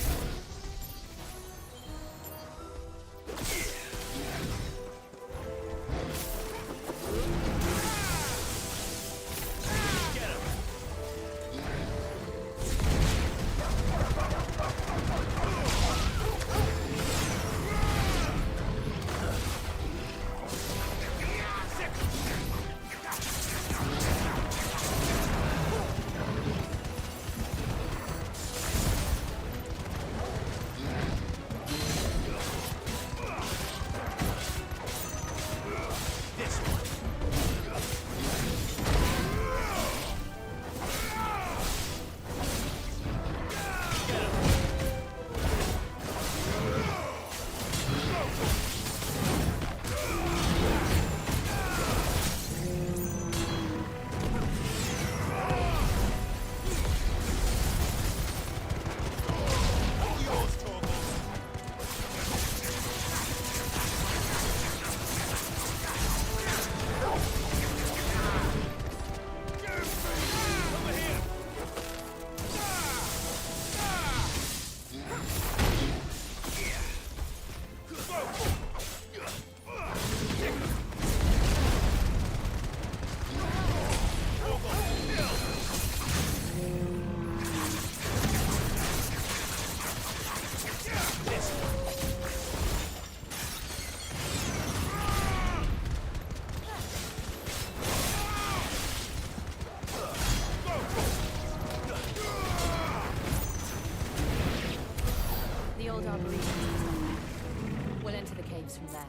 lives from there.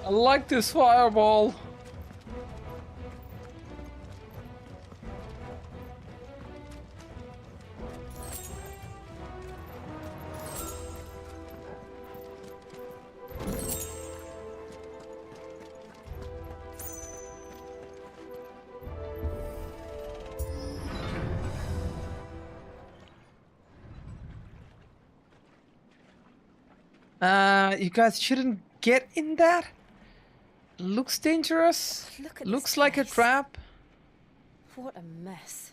I like this fireball. You guys shouldn't get in that. Looks dangerous. Look at Looks this like a place. trap. What a mess.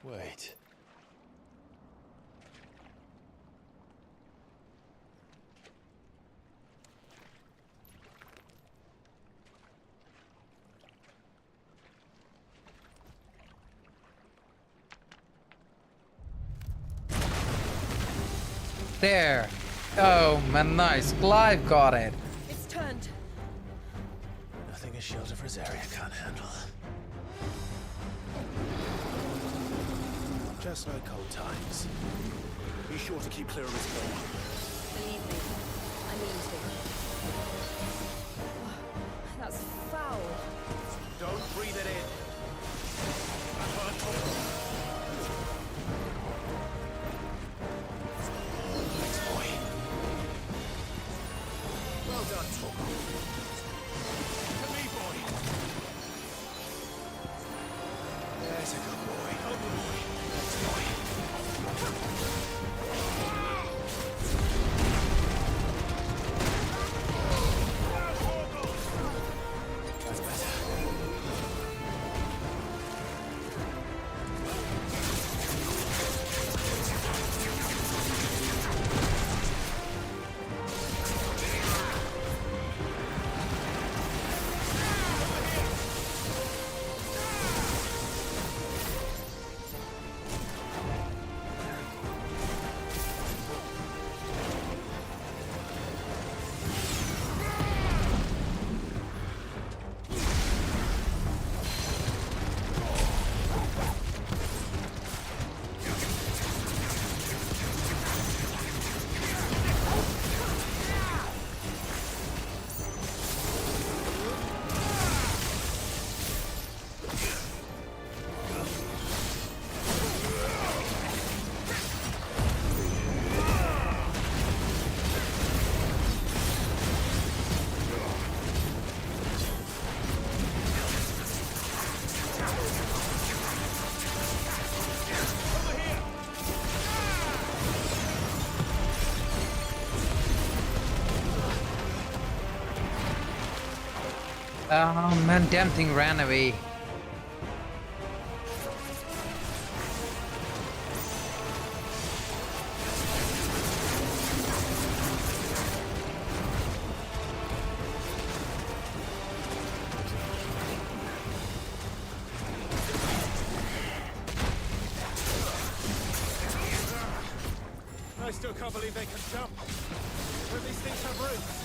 Wait. There. Oh man, nice. Clive got it. It's turned. Nothing a shield of Rosaria can't handle. Just like old times. Be sure to keep clear of his ball. Believe me, I mean to. That's foul. Don't breathe it in. Thanks, boy. Well done, Torgo. To me, boy. There's a good boy. Good boy. That's better. Oh man, damn thing ran away. I still can't believe they can jump. But these things have roots.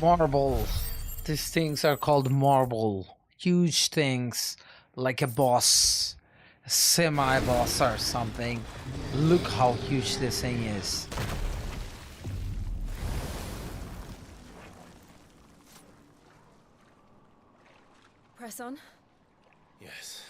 Marble. These things are called marble. Huge things, like a boss, a semi-boss or something. Look how huge this thing is. Press on. Yes.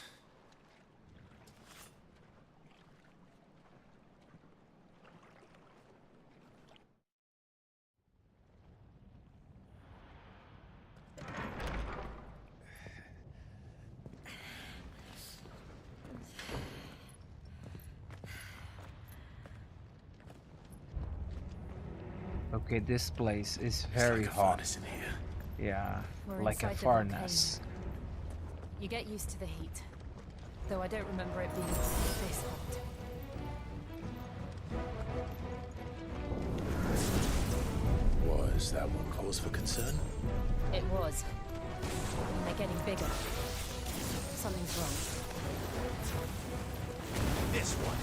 Okay, this place is very like a hot. furnace in here. Yeah, We're like a inside the volcano. furnace. You get used to the heat. Though I don't remember it being this hot. Was that one cause for concern? It was. And they're getting bigger. Something's wrong. This one.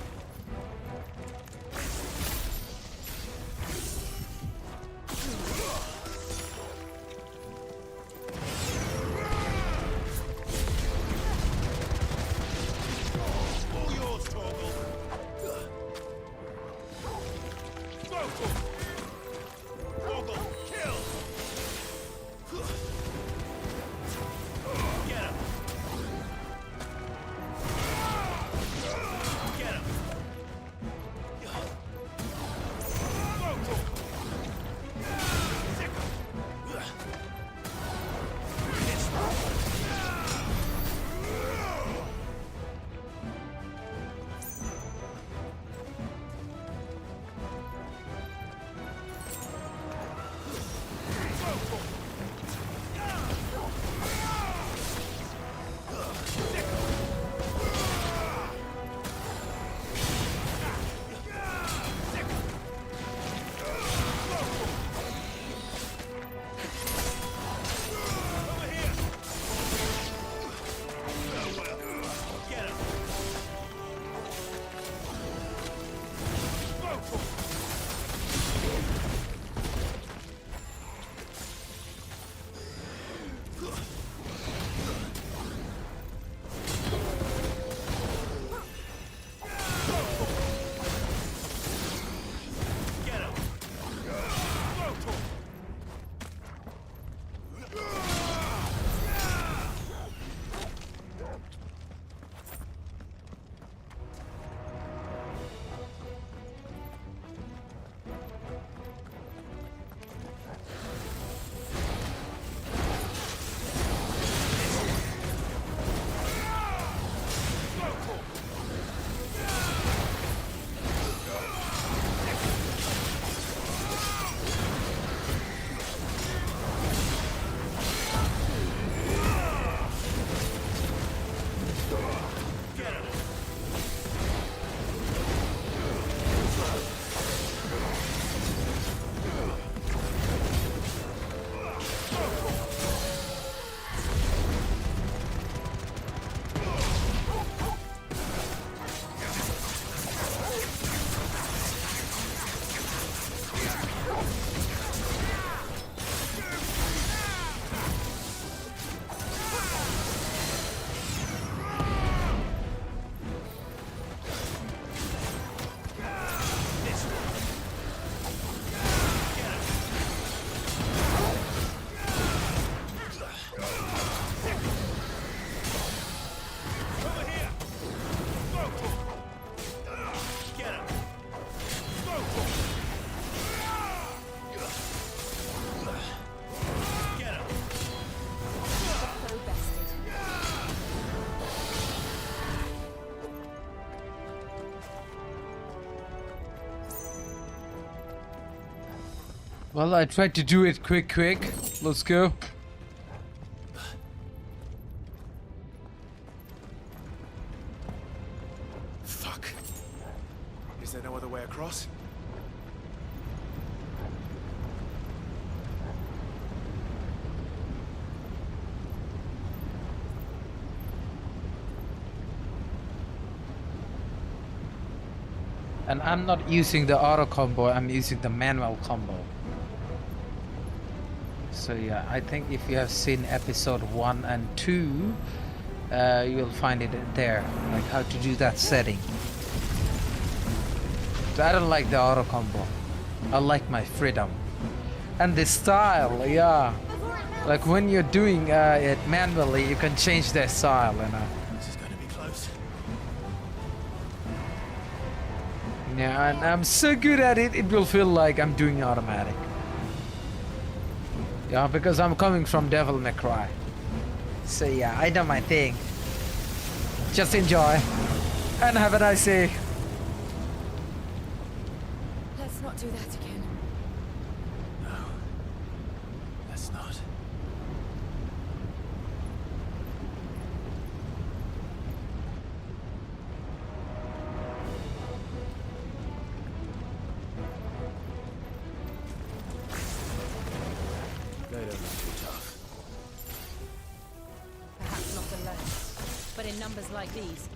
Well, I tried to do it quick. Let's go. Fuck. Is there no other way across? And I'm not using the auto combo, I'm using the manual combo. So yeah, I think if you have seen episode 1 and 2, you will find it there, like how to do that setting. I don't like the auto combo. I like my freedom. And the style, yeah. Like when you're doing it manually, you can change the style, you know. This is going to be close. Yeah, and I'm so good at it, it will feel like I'm doing automatic. Yeah, because I'm coming from Devil May Cry. So yeah, I know my thing. Just enjoy. And have a nice day. Let's not do that again. No. Let's not. They don't look too tough. Perhaps not alone, but in numbers like these.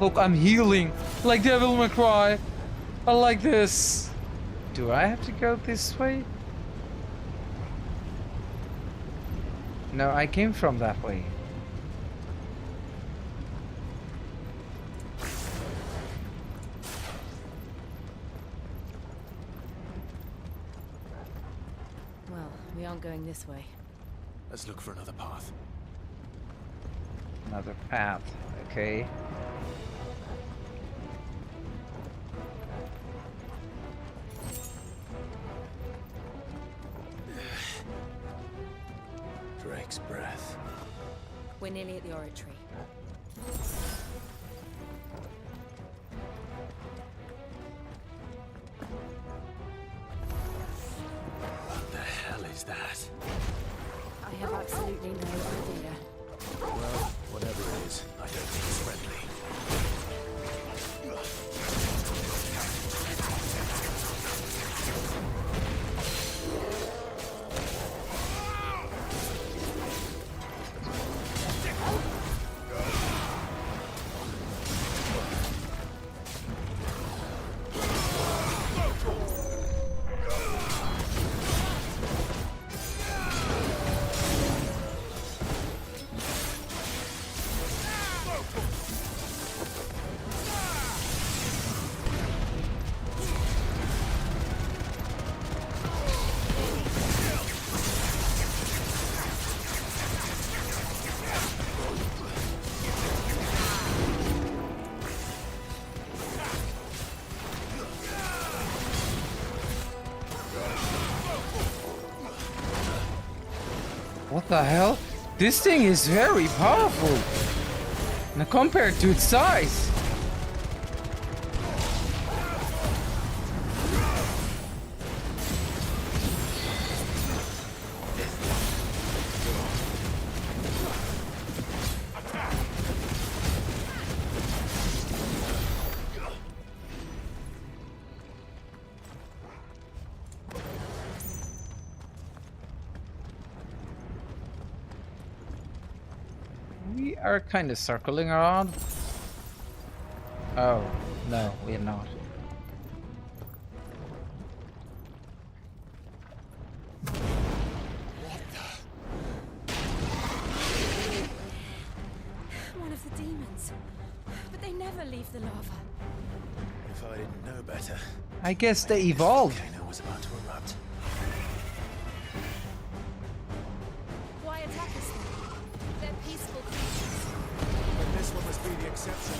Look, I'm healing like Devil May Cry. I like this. Do I have to go this way? No, I came from that way. Well, we aren't going this way. Let's look for another path. Another path, okay. Drake's breath. We're nearly at the oratory. What the hell is that? I have absolutely no idea. Well, whatever it is, I don't think it's friendly. What the hell? This thing is very powerful. Now compared to its size. We are kind of circling around. Oh, no, we're not. dragons. But they never leave the lava. If I didn't know better. I guess they evolved. The volcano was about to erupt. Why attack us then? They're peaceful creatures. But this one must be the exception.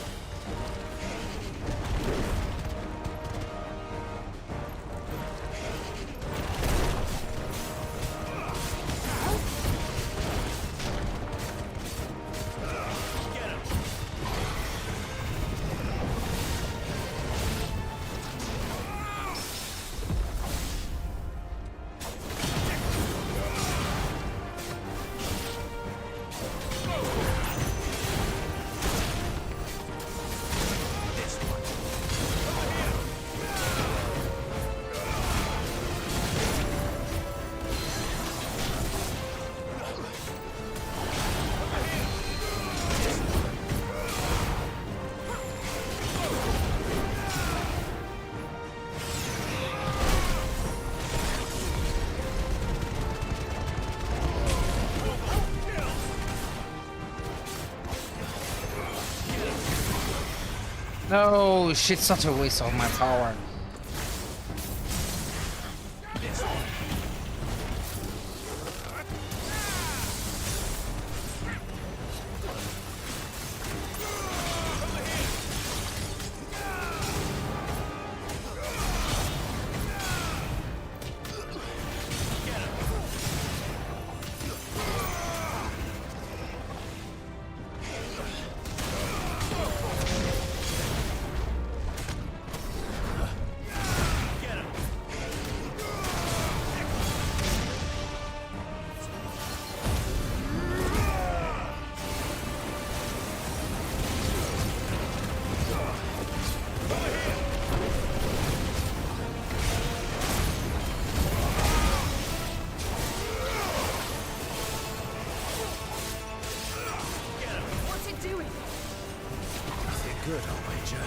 No, shit, such a waste of my power. Good, I'll wager.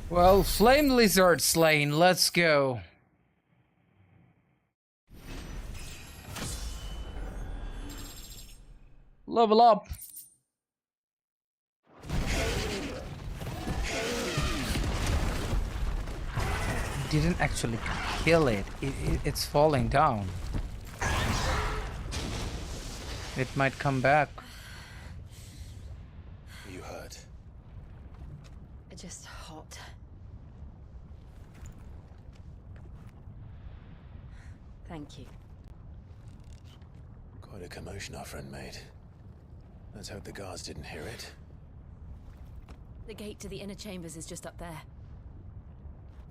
Well, Flame Lizard slain, let's go. Level up. Didn't actually kill it. It's falling down. It might come back. You hurt? Just hot. Thank you. Quite a commotion our friend made. Let's hope the guards didn't hear it. The gate to the inner chambers is just up there.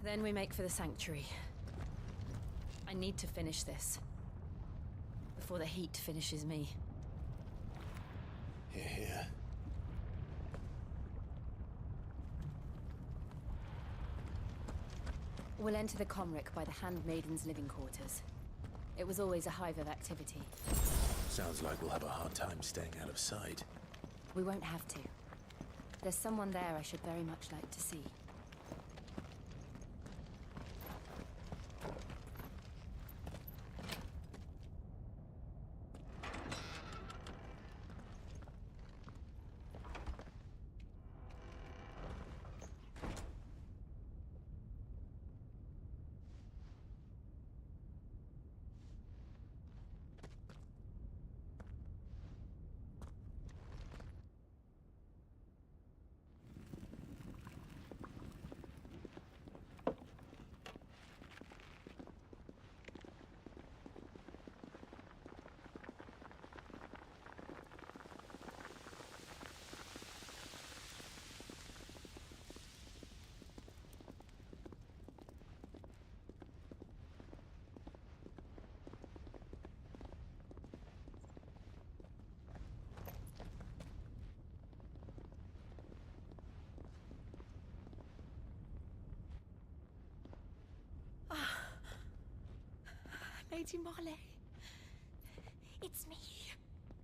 Then we make for the sanctuary. I need to finish this. Before the heat finishes me. Hear, hear. We'll enter the Comric by the Handmaiden's living quarters. It was always a hive of activity. Sounds like we'll have a hard time staying out of sight. We won't have to. There's someone there I should very much like to see. Lady Marley. It's me.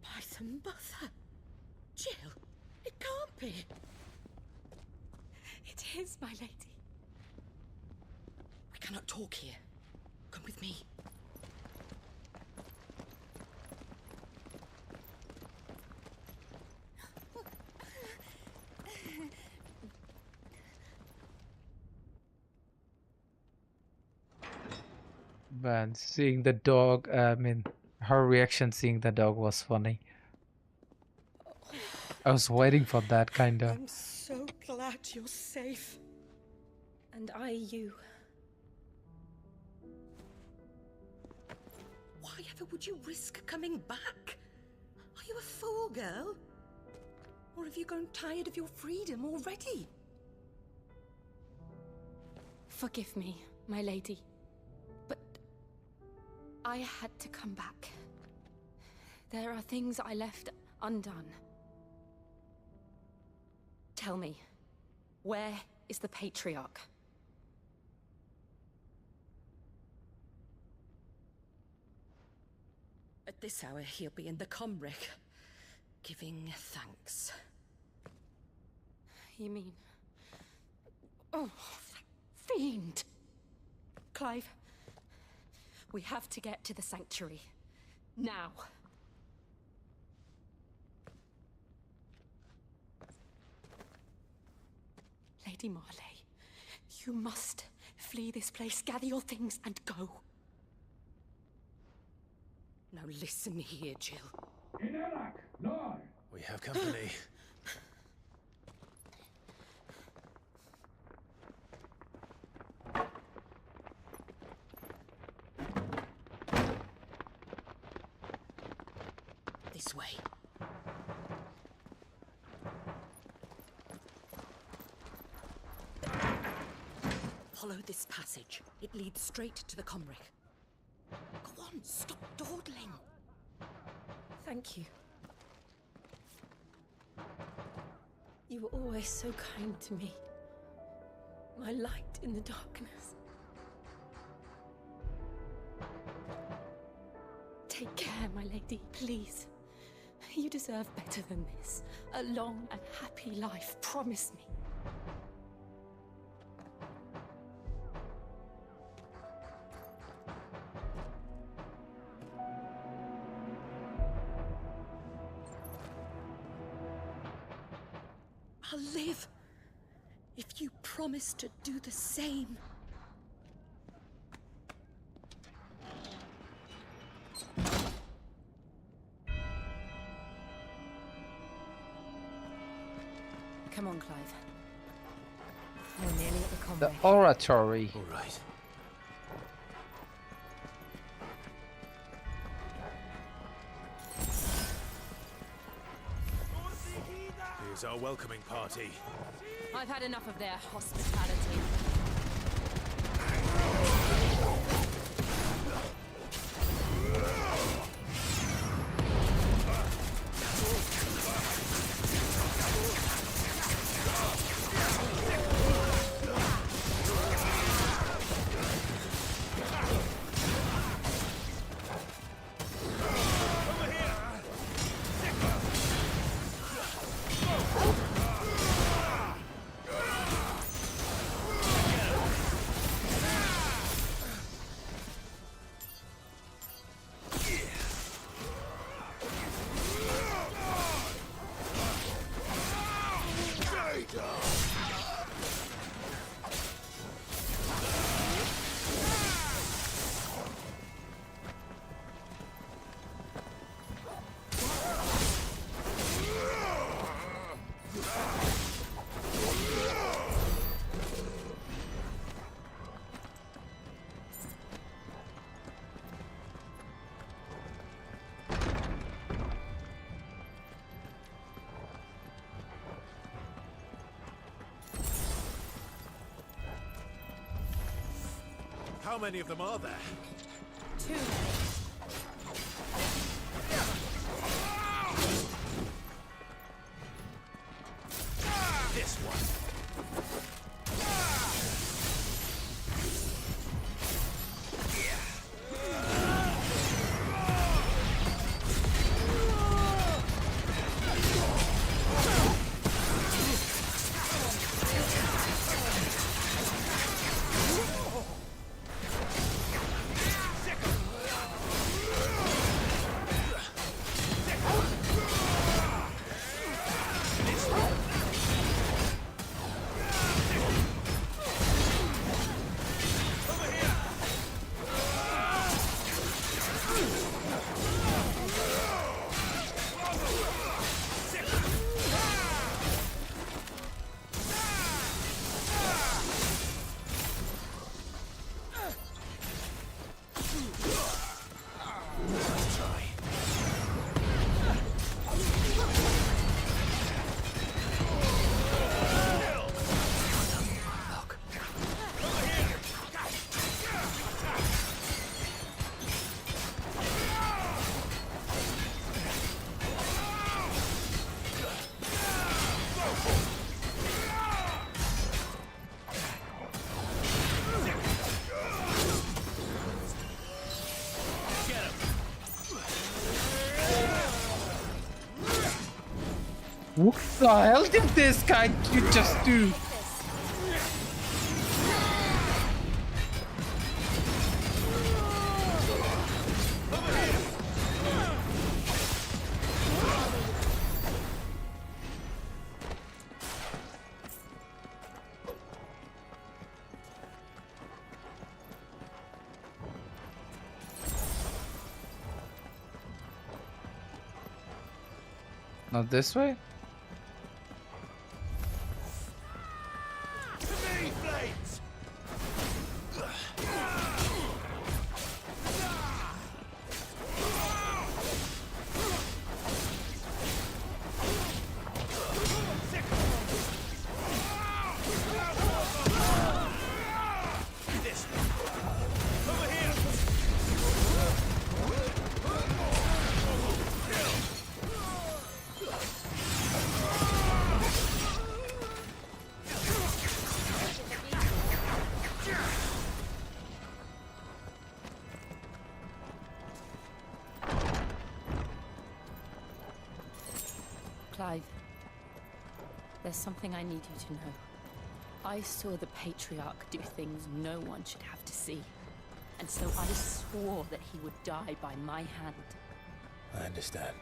By the mother. Jill, it can't be. It is, my lady. We cannot talk here. Come with me. Man, seeing the dog, her reaction seeing the dog was funny. I was waiting for that kind of. I'm so glad you're safe. And I you. Why ever would you risk coming back? Are you a fool, girl? Or have you grown tired of your freedom already? Forgive me, my lady. But I had to come back. There are things I left undone. Tell me, where is the Patriarch? At this hour, he'll be in the Comric, giving thanks. You mean... Oh, that fiend! Clive, we have to get to the sanctuary. Now. Lady Marley, you must flee this place, gather your things, and go. Now listen here, Jill. We have company. This way. Follow this passage. It leads straight to the Comric. Go on, stop dawdling. Thank you. You were always so kind to me. My light in the darkness. Take care, my lady, please. You deserve better than this. A long and happy life, promise me. I'll live if you promise to do the same. Come on, Clive. We're nearly at the combat. The oratory. All right. Here's our welcoming party. I've had enough of their hospitality. How many of them are there? Too many. This one. What the hell did this guy just do? Not this way? Clive, there's something I need you to know. I saw the Patriarch do things no one should have to see. And so I swore that he would die by my hand. I understand.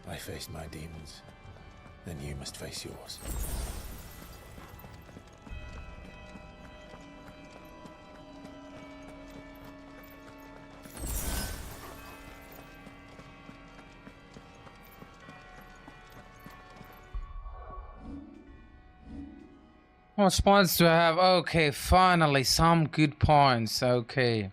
I faced my demons. Then you must face yours. How much points do I have? Okay, finally, some good points. Okay.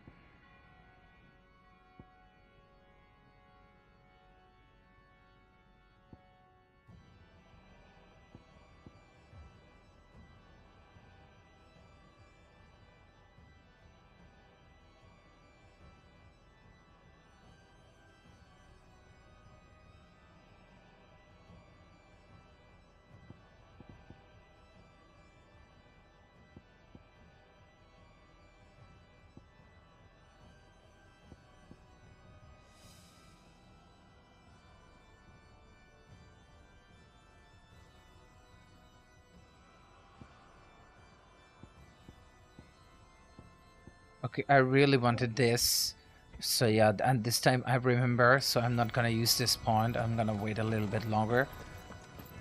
Okay, I really wanted this. So yeah, and this time I remember, so I'm not gonna use this point. I'm gonna wait a little bit longer.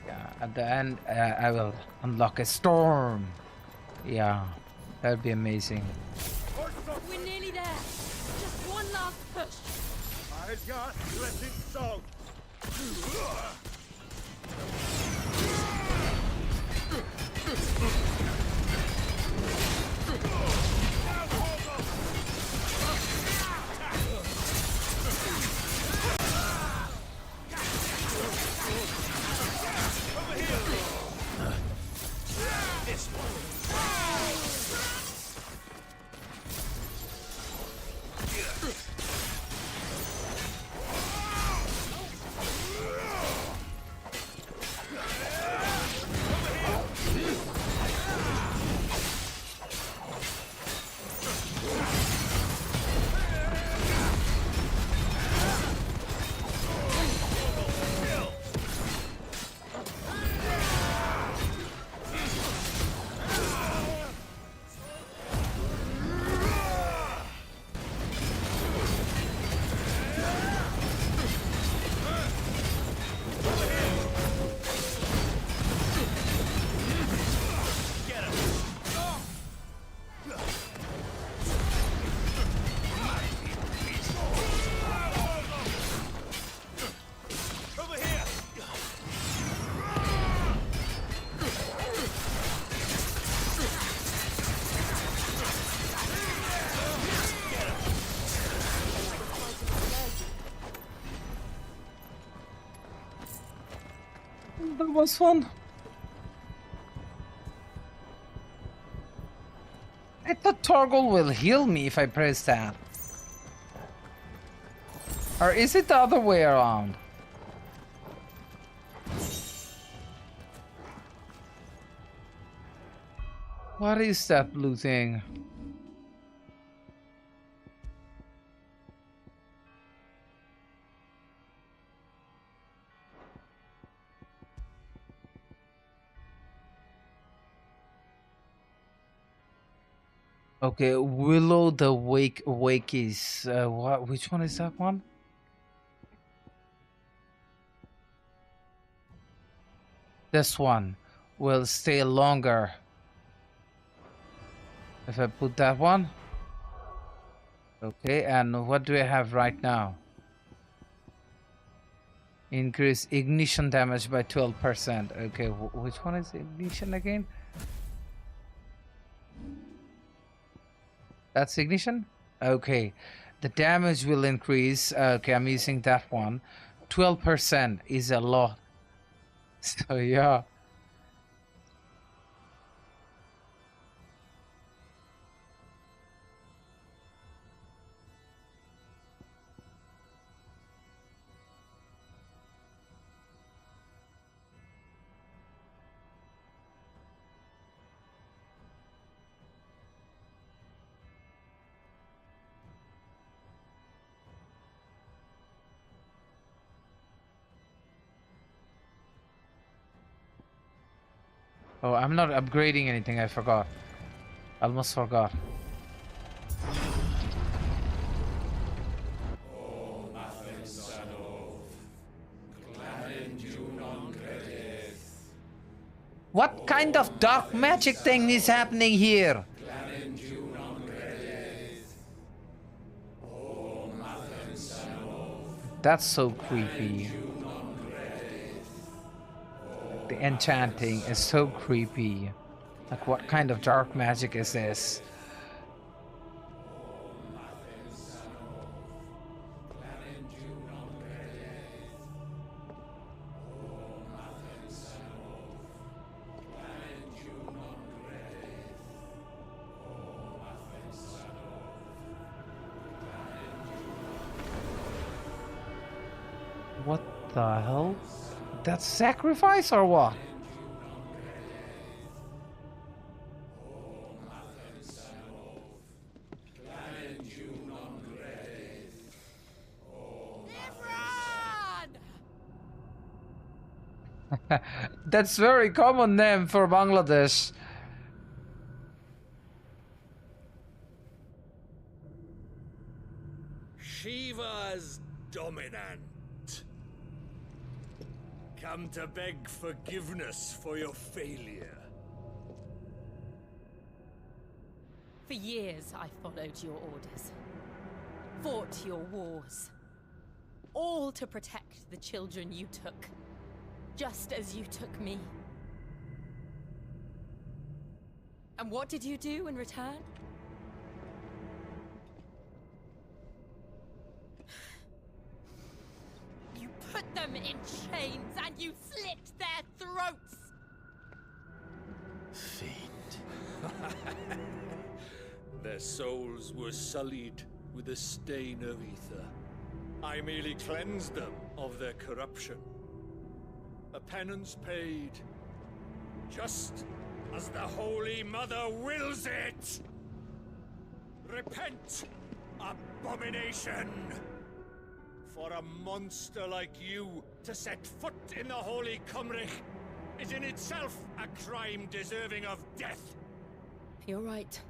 Yeah, at the end, I will unlock a storm. Yeah, that'd be amazing. We're nearly there. Just one last push. I've got let it so. there was one. I thought Torgal will heal me if I press that. Or is it the other way around? What is that blue thing? Okay, Willow the Wake is what? Which one is that one? This one will stay longer. If I put that one. Okay, and what do I have right now? Increase ignition damage by 12%. Okay, which one is ignition again? That's ignition? Okay. The damage will increase. Okay, I'm using that one. 12% is a lot. So yeah. Oh, I'm not upgrading anything, I forgot. Almost forgot. What kind of dark magic thing is happening here? That's so creepy. The enchanting is so creepy. Like, what kind of dark magic is this? What the hell? That's sacrifice or what? That's very common name for Bangladesh. Shiva's dominant. Come to beg forgiveness for your failure. For years, I followed your orders, fought your wars, all to protect the children you took, just as you took me. And what did you do in return? You put them in chains and you slit their throats! Fiend. Their souls were sullied with a stain of ether. I merely cleansed them of their corruption. A penance paid, just as the Holy Mother wills it! Repent, abomination! For a monster like you to set foot in the Holy Cymric is in itself a crime deserving of death. You're right.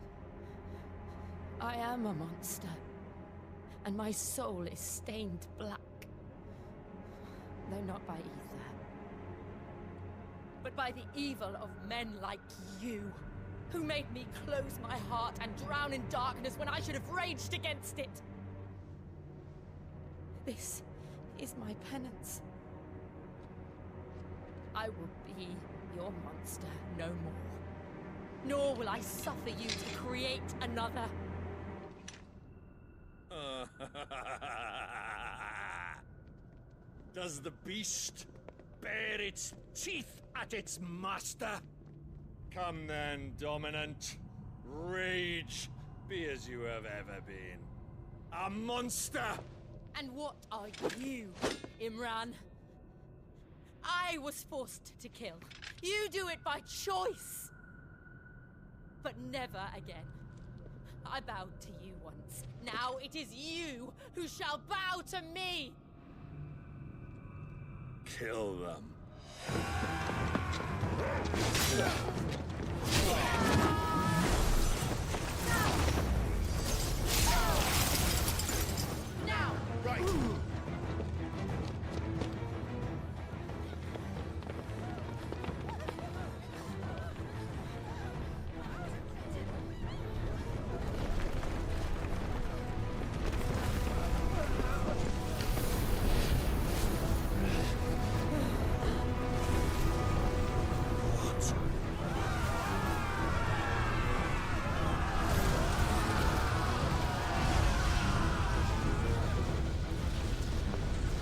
I am a monster, and my soul is stained black. Though not by ether, but by the evil of men like you, who made me close my heart and drown in darkness when I should have raged against it. This is my penance. I will be your monster no more. Nor will I suffer you to create another. Does the beast bare its teeth at its master. Come then, Dominant. Rage, be as you have ever been. A monster! And what are you, Imran? I was forced to kill. You do it by choice. But never again. I bowed to you once. Now it is you who shall bow to me! Kill them. Now! Right.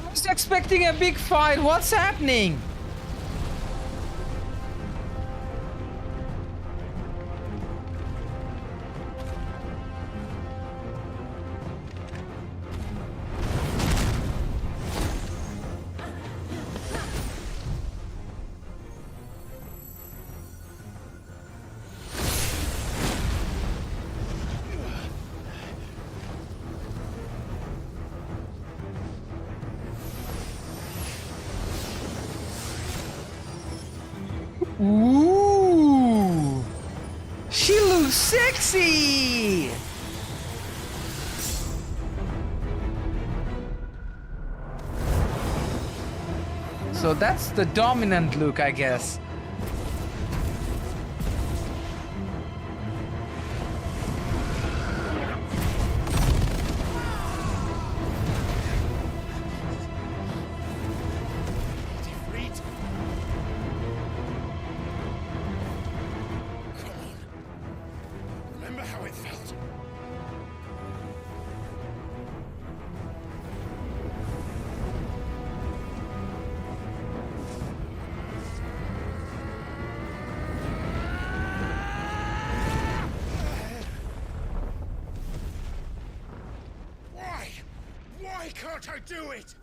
I was expecting a big fight. What's happening? Ooh, she looks sexy. So that's the dominant look, I guess. Remember how it felt? Why? Why can't I do it?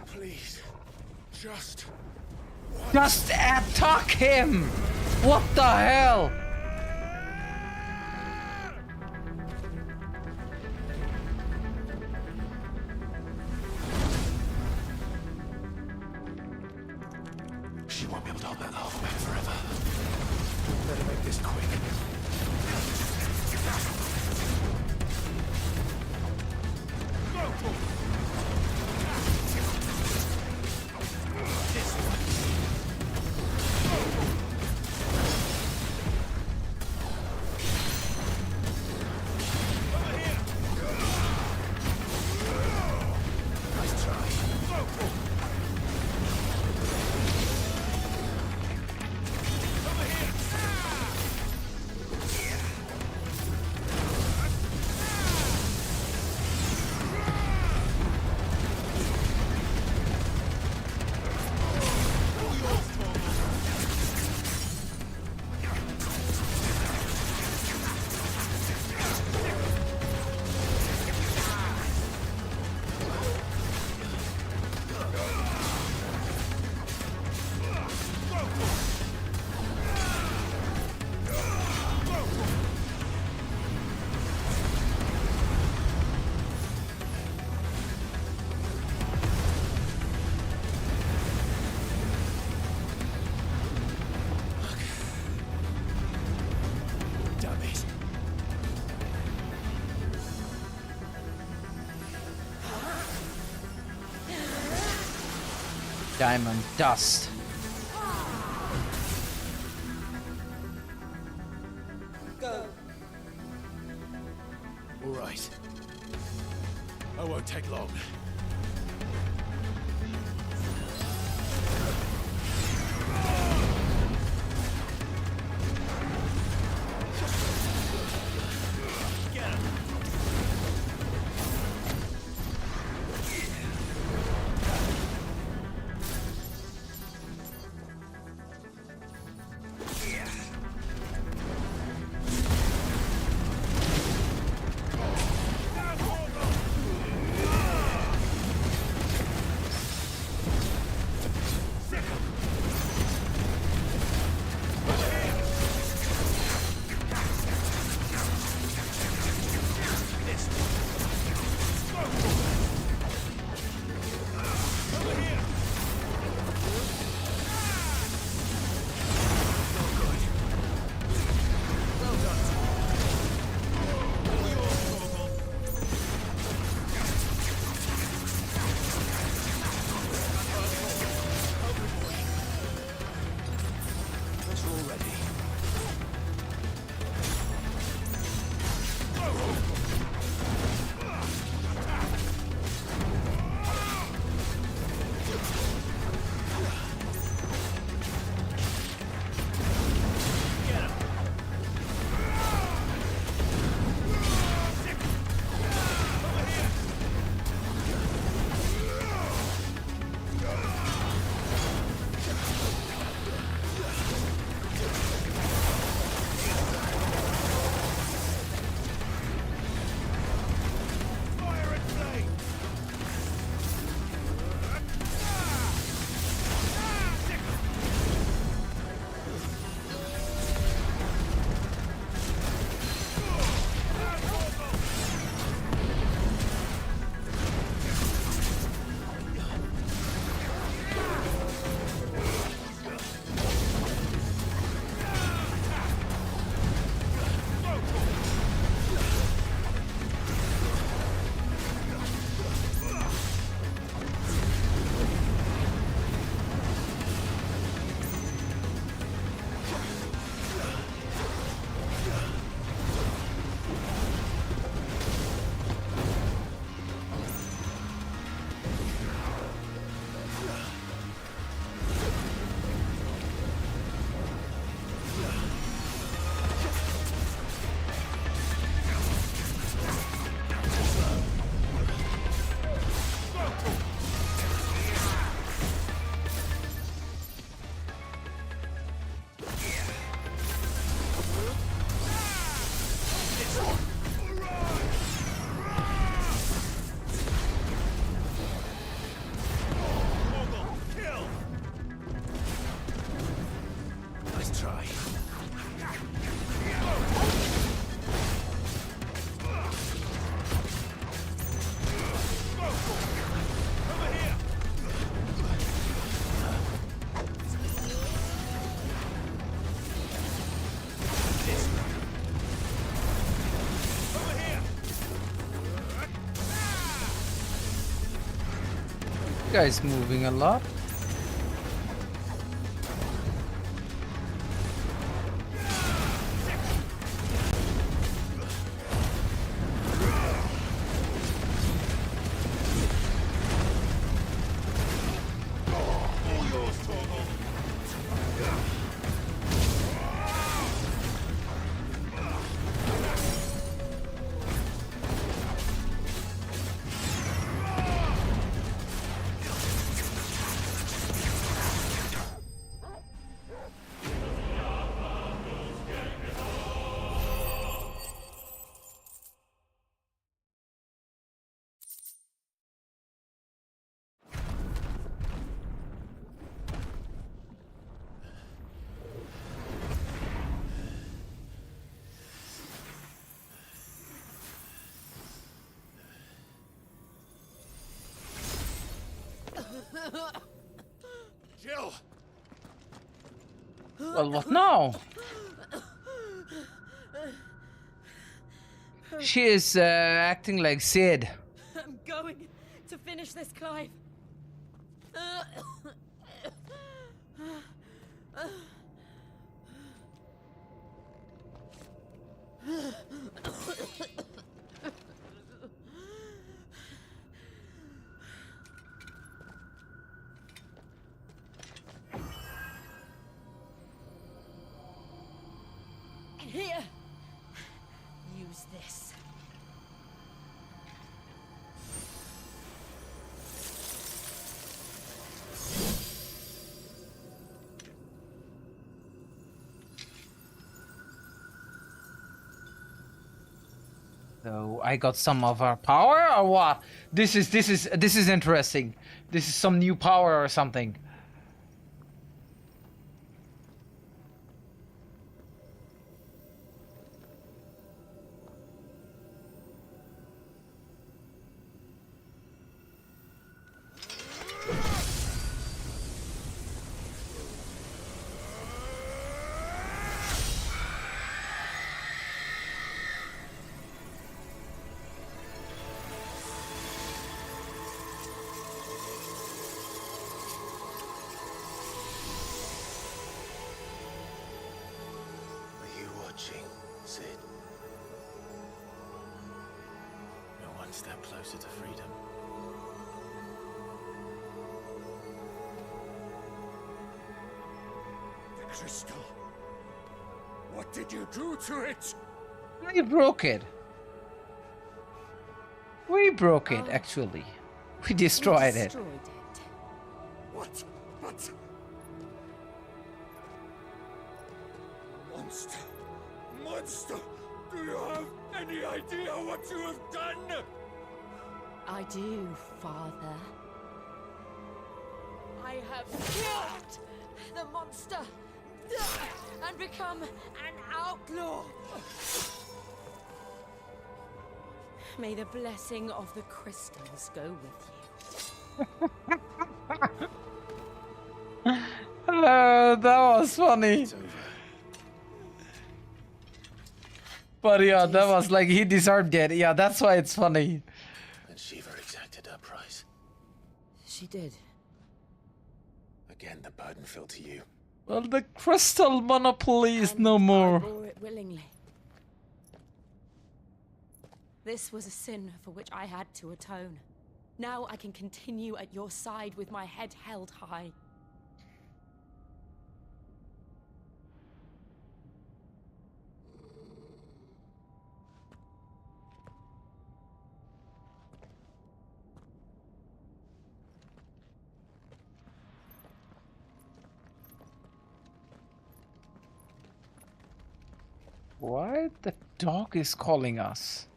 Please, Just attack him! What the hell? She won't be able to hold that lava back forever. Better make this quick. Diamond dust. Go. won't take long. Guy's moving a lot. Jill! Well, what now? She is acting like Sid. I'm going to finish this, Clive. Here. Use this. So I got some of our power or what? This is interesting. This is some new power or something. Sid. You're one step closer to freedom. The crystal. What did you do to it? We broke it. We broke it, actually. We destroyed it. What? But... Monster! Monster! Do you have any idea what you have done? I do, Father. I have killed the monster and become an outlaw. May the blessing of the crystals go with you. That was funny. But yeah, that was like, he deserved it. Yeah, that's why it's funny. And Shiva exacted her price. She did. Again, the burden fell to you. Well, the crystal monopoly is no I more. bore it willingly. This was a sin for which I had to atone. Now I can continue at your side with my head held high. Why the dog is calling us?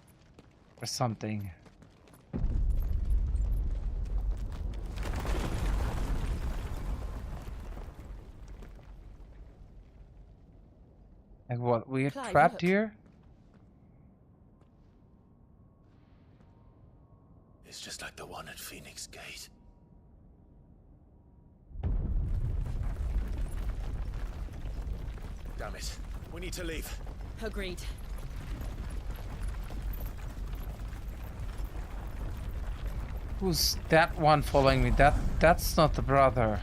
Or something. Like what? We're Clive, trapped look. here? It's just like the one at Phoenix Gate. Damn it. We need to leave. Agreed. Who's that one following me? That's not the brother.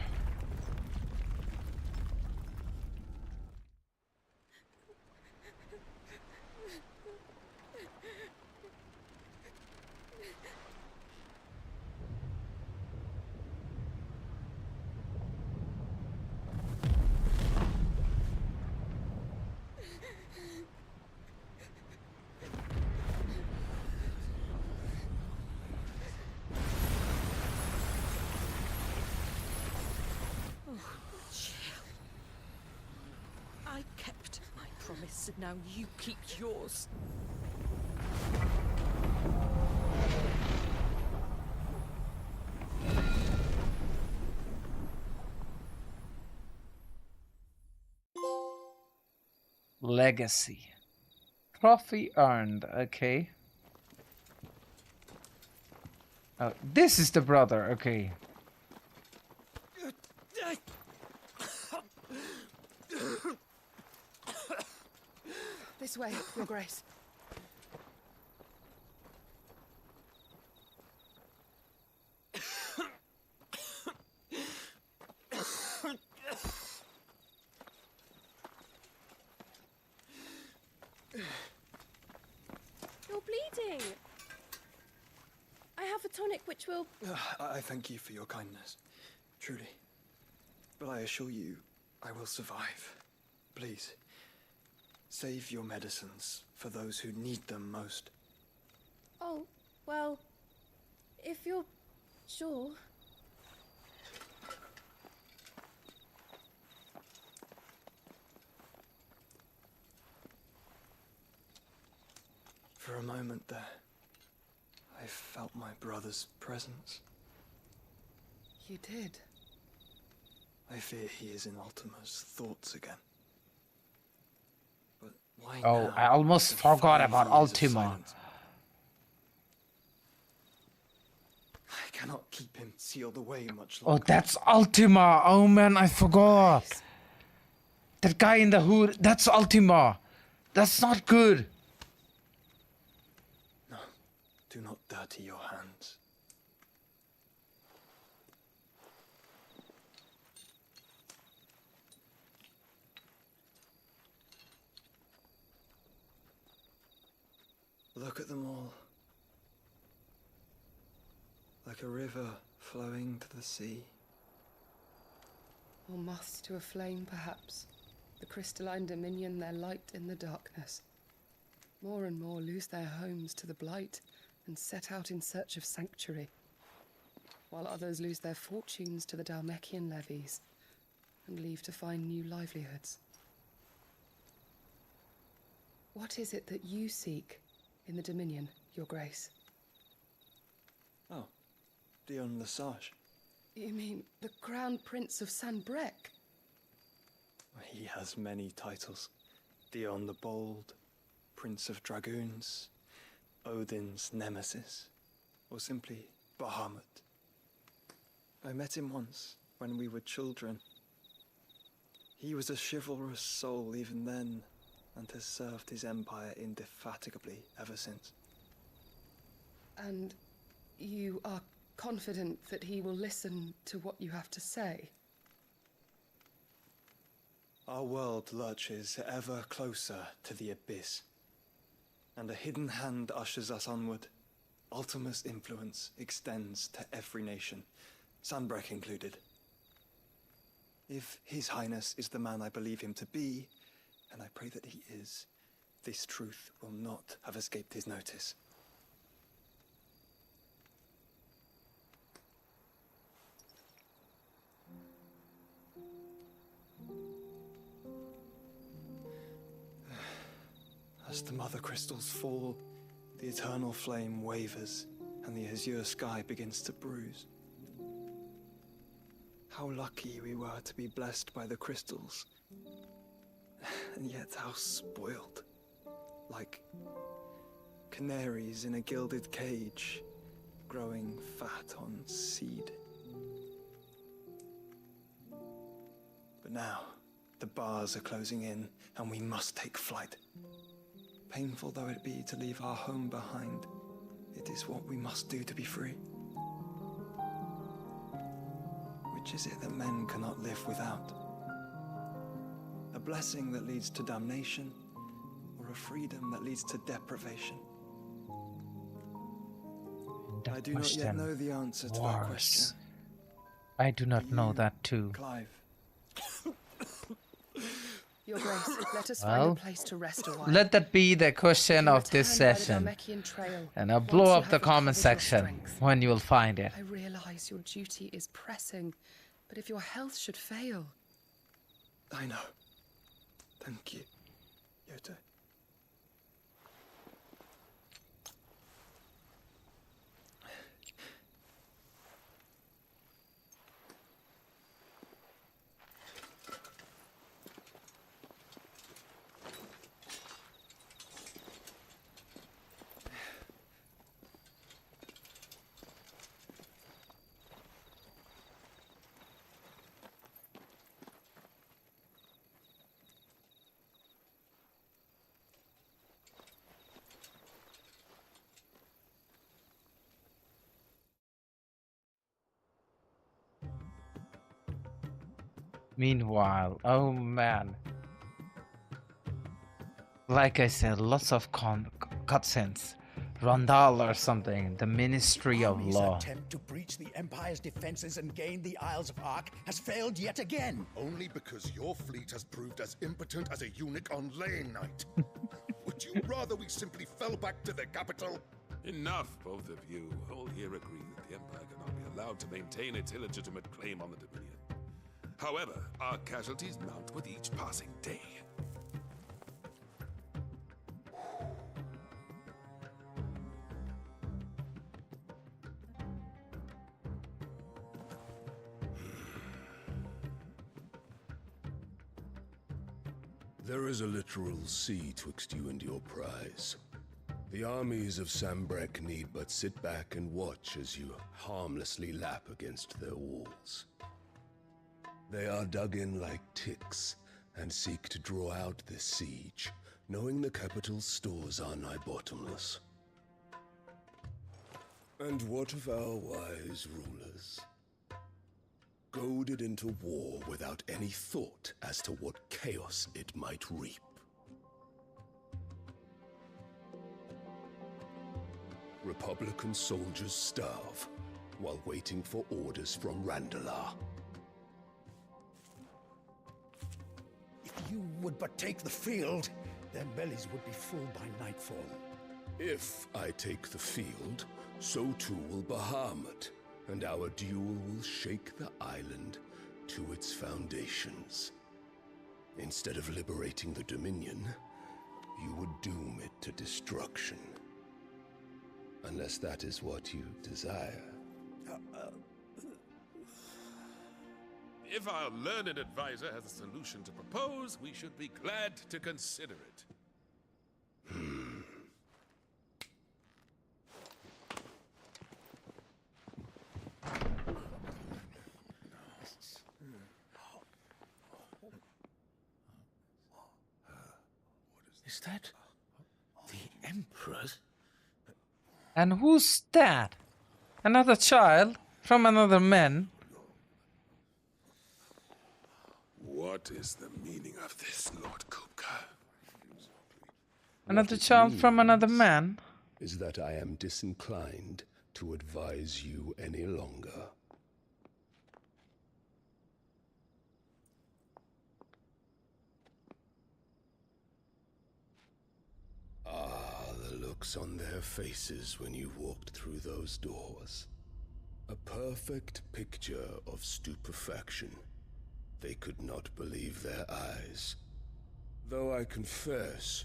I kept my promise, and now you keep yours. Legacy. Trophy earned. Okay. Oh, this is the brother. Okay. This way, Your Grace. You're bleeding. I have a tonic which will... I thank you for your kindness, truly. But I assure you, I will survive. Please, Save your medicines for those who need them most. Oh, well, if you're sure. For a moment there, I felt my brother's presence. You did? I fear he is in Ultima's thoughts again. But why Oh, now, I almost after forgot 5 about years of Ultima. silence? I cannot keep him sealed away much Oh, longer. that's Ultima. Oh man, I forgot. That guy in the hood, that's Ultima. That's not good. No, do not dirty your hands. Look at them all. Like a river flowing to the sea. Or moths to a flame, perhaps. The crystalline dominion their light in the darkness. More and more lose their homes to the blight and set out in search of sanctuary, while others lose their fortunes to the Dalmekian levies and leave to find new livelihoods. What is it that you seek in the Dominion, Your Grace? Oh, Dion Lesage. You mean the Crown Prince of Sanbrec? He has many titles. Dion the Bold, Prince of Dragoons, Odin's Nemesis, or simply Bahamut. I met him once, when we were children. He was a chivalrous soul even then, and has served his empire indefatigably ever since. And you are confident that he will listen to what you have to say? Our world lurches ever closer to the abyss, and a hidden hand ushers us onward. Ultima's influence extends to every nation, Sanbrec included. If His Highness is the man I believe him to be, and I pray that he is, this truth will not have escaped his notice. As the mother crystals fall, the eternal flame wavers, and the azure sky begins to bruise. How lucky we were to be blessed by the crystals, and yet how spoiled. Like canaries in a gilded cage, growing fat on seed. But now, the bars are closing in, and we must take flight. Painful though it be to leave our home behind, it is what we must do to be free. Which is it that men cannot live without? A blessing that leads to damnation, or a freedom that leads to deprivation? I do not yet know the answer to that question. I do not know that too. Clive. Your Grace, let us find a place to rest a while. Let that be the question of this Return by the session. Dalmekian trail, And I'll once blow you up have the comment recovered your section strength. when you'll find it. I realize your duty is pressing, but if your health should fail... I know. Thank you, Yoto. Meanwhile, oh man. Like I said, lots of cutscenes. Rondal or something. The Ministry of Army's Law. attempt to breach the Empire's defenses and gain the Isles of Ark has failed yet again. Only because your fleet has proved as impotent as a eunuch on laying night. Would you rather we simply fell back to the capital? Enough, both of you. All here agree that the Empire cannot be allowed to maintain its illegitimate claim on the Dominion. However, our casualties mount with each passing day. There is a literal sea twixt you and your prize. The armies of Sambrek need but sit back and watch as you harmlessly lap against their walls. They are dug in like ticks and seek to draw out this siege, knowing the capital's stores are nigh bottomless. And what of our wise rulers? Goaded into war without any thought as to what chaos it might reap. Republican soldiers starve while waiting for orders from Randalar. If you would but take the field, their bellies would be full by nightfall. If I take the field, so too will Bahamut, and our duel will shake the island to its foundations. Instead of liberating the Dominion, you would doom it to destruction. Unless that is what you desire. If our learned advisor has a solution to propose, we should be glad to consider it. Is that the Emperor's? And who's that? Another child from another man? What is the meaning of this, Lord Kupka? Another child from another man? Is that I am disinclined to advise you any longer. The looks on their faces when you walked through those doors. A perfect picture of stupefaction. They could not believe their eyes. Though I confess,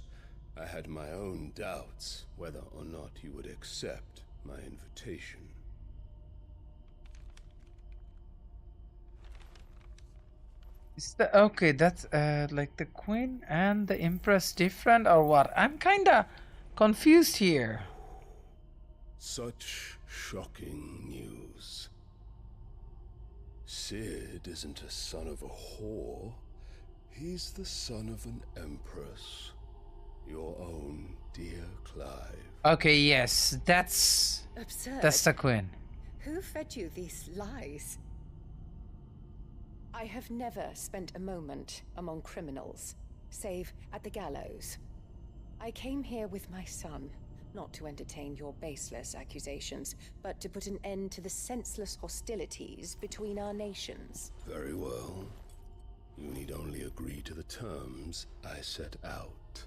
I had my own doubts whether or not you would accept my invitation. Is that okay? That's like the Queen and the Empress different or what? I'm kinda confused here. Such shocking news. Sid isn't a son of a whore. He's the son of an empress. Your own dear Clive. Okay, yes, that's Absurd. that's the Queen. Who fed you these lies? I have never spent a moment among criminals, save at the gallows. I came here with my son, not to entertain your baseless accusations, but to put an end to the senseless hostilities between our nations. Very well. You need only agree to the terms I set out.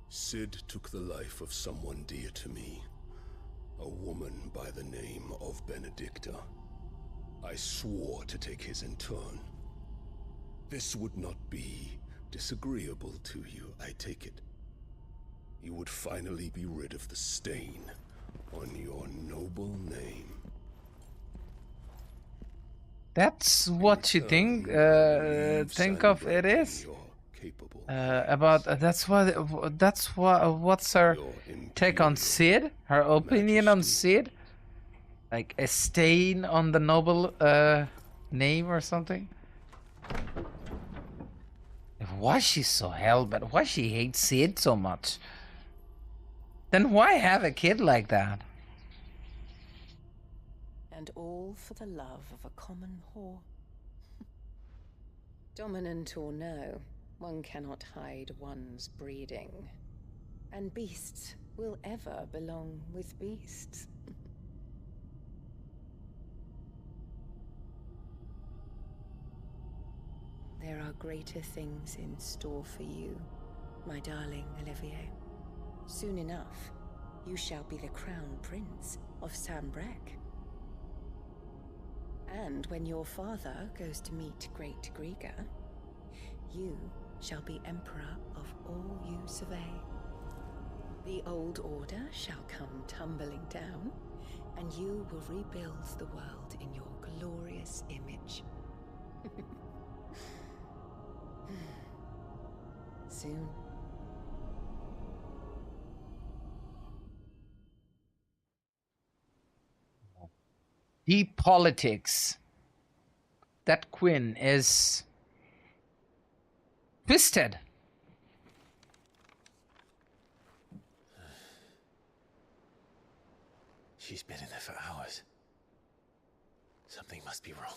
Sid took the life of someone dear to me, a woman by the name of Benedicta. I swore to take his in turn. This would not be disagreeable to you, I take it. You would finally be rid of the stain on your noble name. That's what you think of it is. About that's what's her take on Sid? Her opinion on Sid? Like a stain on the noble name or something? Why she's so hellbent? Why she hates Sid so much? Then why have a kid like that? And all for the love of a common whore. Dominant or no, one cannot hide one's breeding. And beasts will ever belong with beasts. There are greater things in store for you, my darling Olivier. Soon enough, you shall be the crown prince of Sambrec. And when your father goes to meet Great Griga, you shall be emperor of all you survey. The old order shall come tumbling down, and you will rebuild the world in your glorious image. Soon. Deep politics. That queen is twisted. She's been in there for hours. Something must be wrong.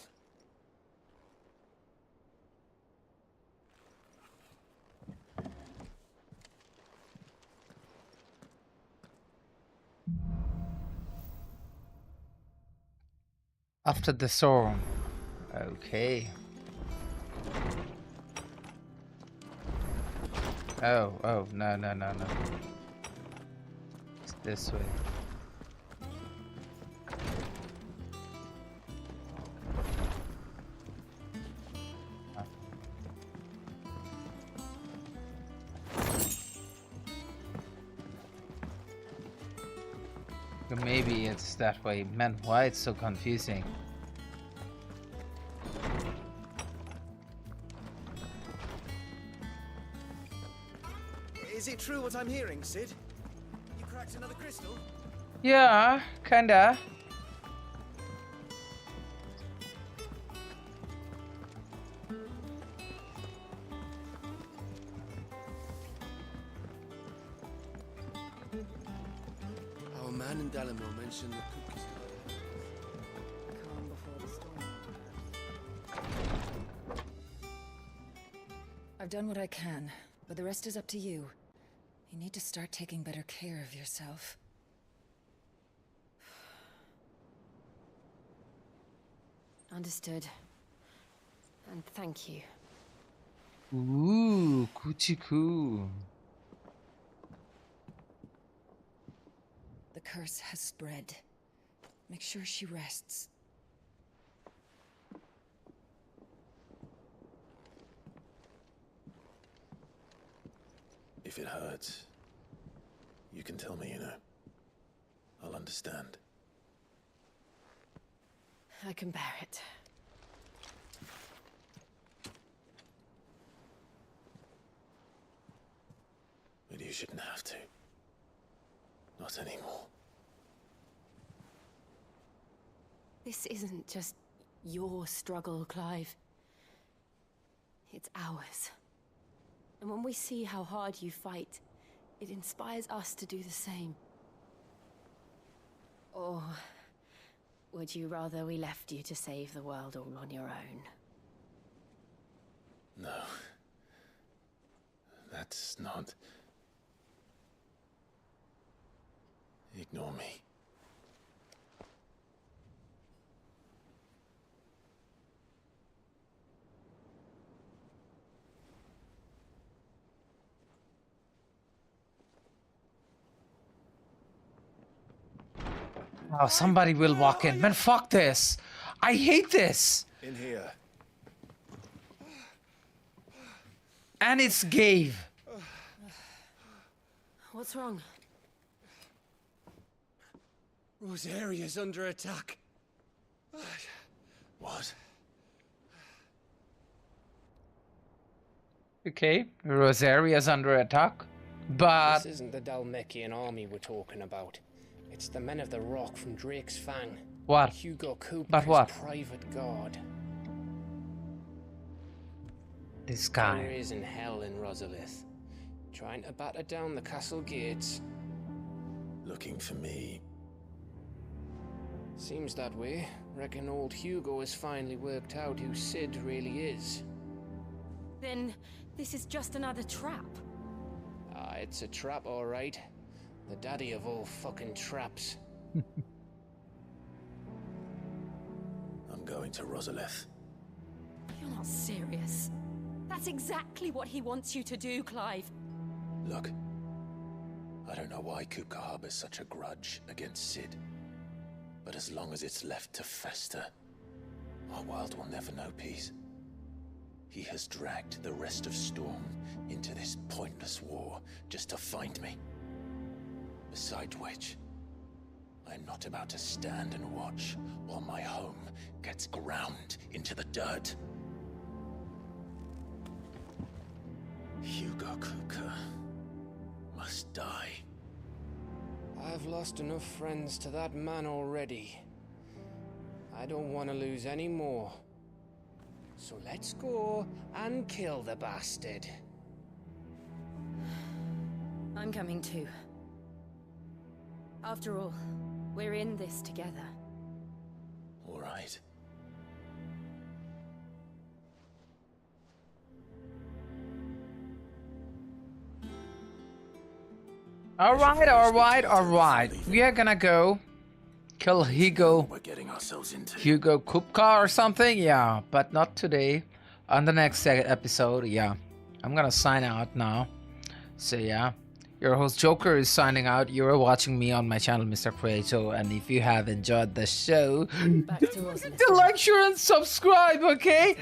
After the storm. Okay. Oh, no. It's this way. Maybe it's that way. Man, why it's so confusing? Is it true what I'm hearing, Sid? You cracked another crystal? Yeah, kinda. Our man in Dalamo mentioned the cookies. Calm before the storm. I've done what I can, but the rest is up to you. You need to start taking better care of yourself. Understood. And thank you. Ooh, Kuchiku. The curse has spread. Make sure she rests. If it hurts, you can tell me, you know. I'll understand. I can bear it. But you shouldn't have to. Not anymore. This isn't just your struggle, Clive. It's ours. And when we see how hard you fight, it inspires us to do the same. Or would you rather we left you to save the world all on your own? No. That's not... Ignore me. Oh, somebody will walk in. Man, fuck this. I hate this. In here. And it's Gabe. What's wrong? Rosaria's under attack. What? Okay, Rosaria's under attack, but... This isn't the Dalmekian army we're talking about. It's the men of the Rock from Drake's Fang. What? Hugo Cooper's But what? private guard. This guy. There is in hell in Rosalith, trying to batter down the castle gates. Looking for me. Seems that way. Reckon old Hugo has finally worked out who Sid really is. Then this is just another trap. It's a trap, all right. The daddy of all fucking traps. I'm going to Rosalith. You're not serious. That's exactly what he wants you to do, Clive. Look, I don't know why Kupka harbors such a grudge against Cid. But as long as it's left to fester, our world will never know peace. He has dragged the rest of Storm into this pointless war just to find me. Besides which, I'm not about to stand and watch while my home gets ground into the dirt. Hugo Kupka must die. I've lost enough friends to that man already. I don't want to lose any more. So let's go and kill the bastard. I'm coming too. After all, we're in this together. All right. Alright. We are gonna go kill Hugo Kupka or something, yeah, but not today. On the next episode, yeah. I'm gonna sign out now. So yeah, your host Joker is signing out. You are watching me on my channel, MrKrejo, and if you have enjoyed the show, don't forget to like, share, and subscribe. Okay.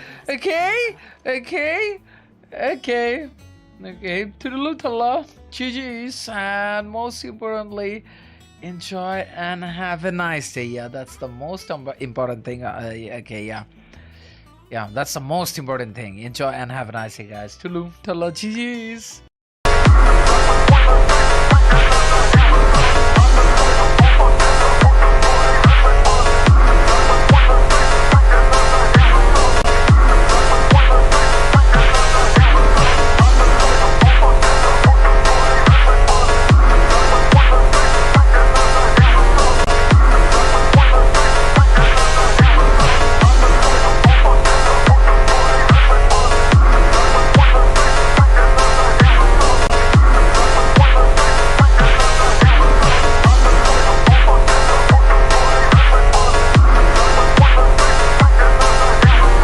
Toodaloo tala, GG's, and most importantly, enjoy and have a nice day. Yeah, that's the most important thing. Yeah, that's the most important thing. Enjoy and have a nice day, guys. Toodaloo tala, GG's.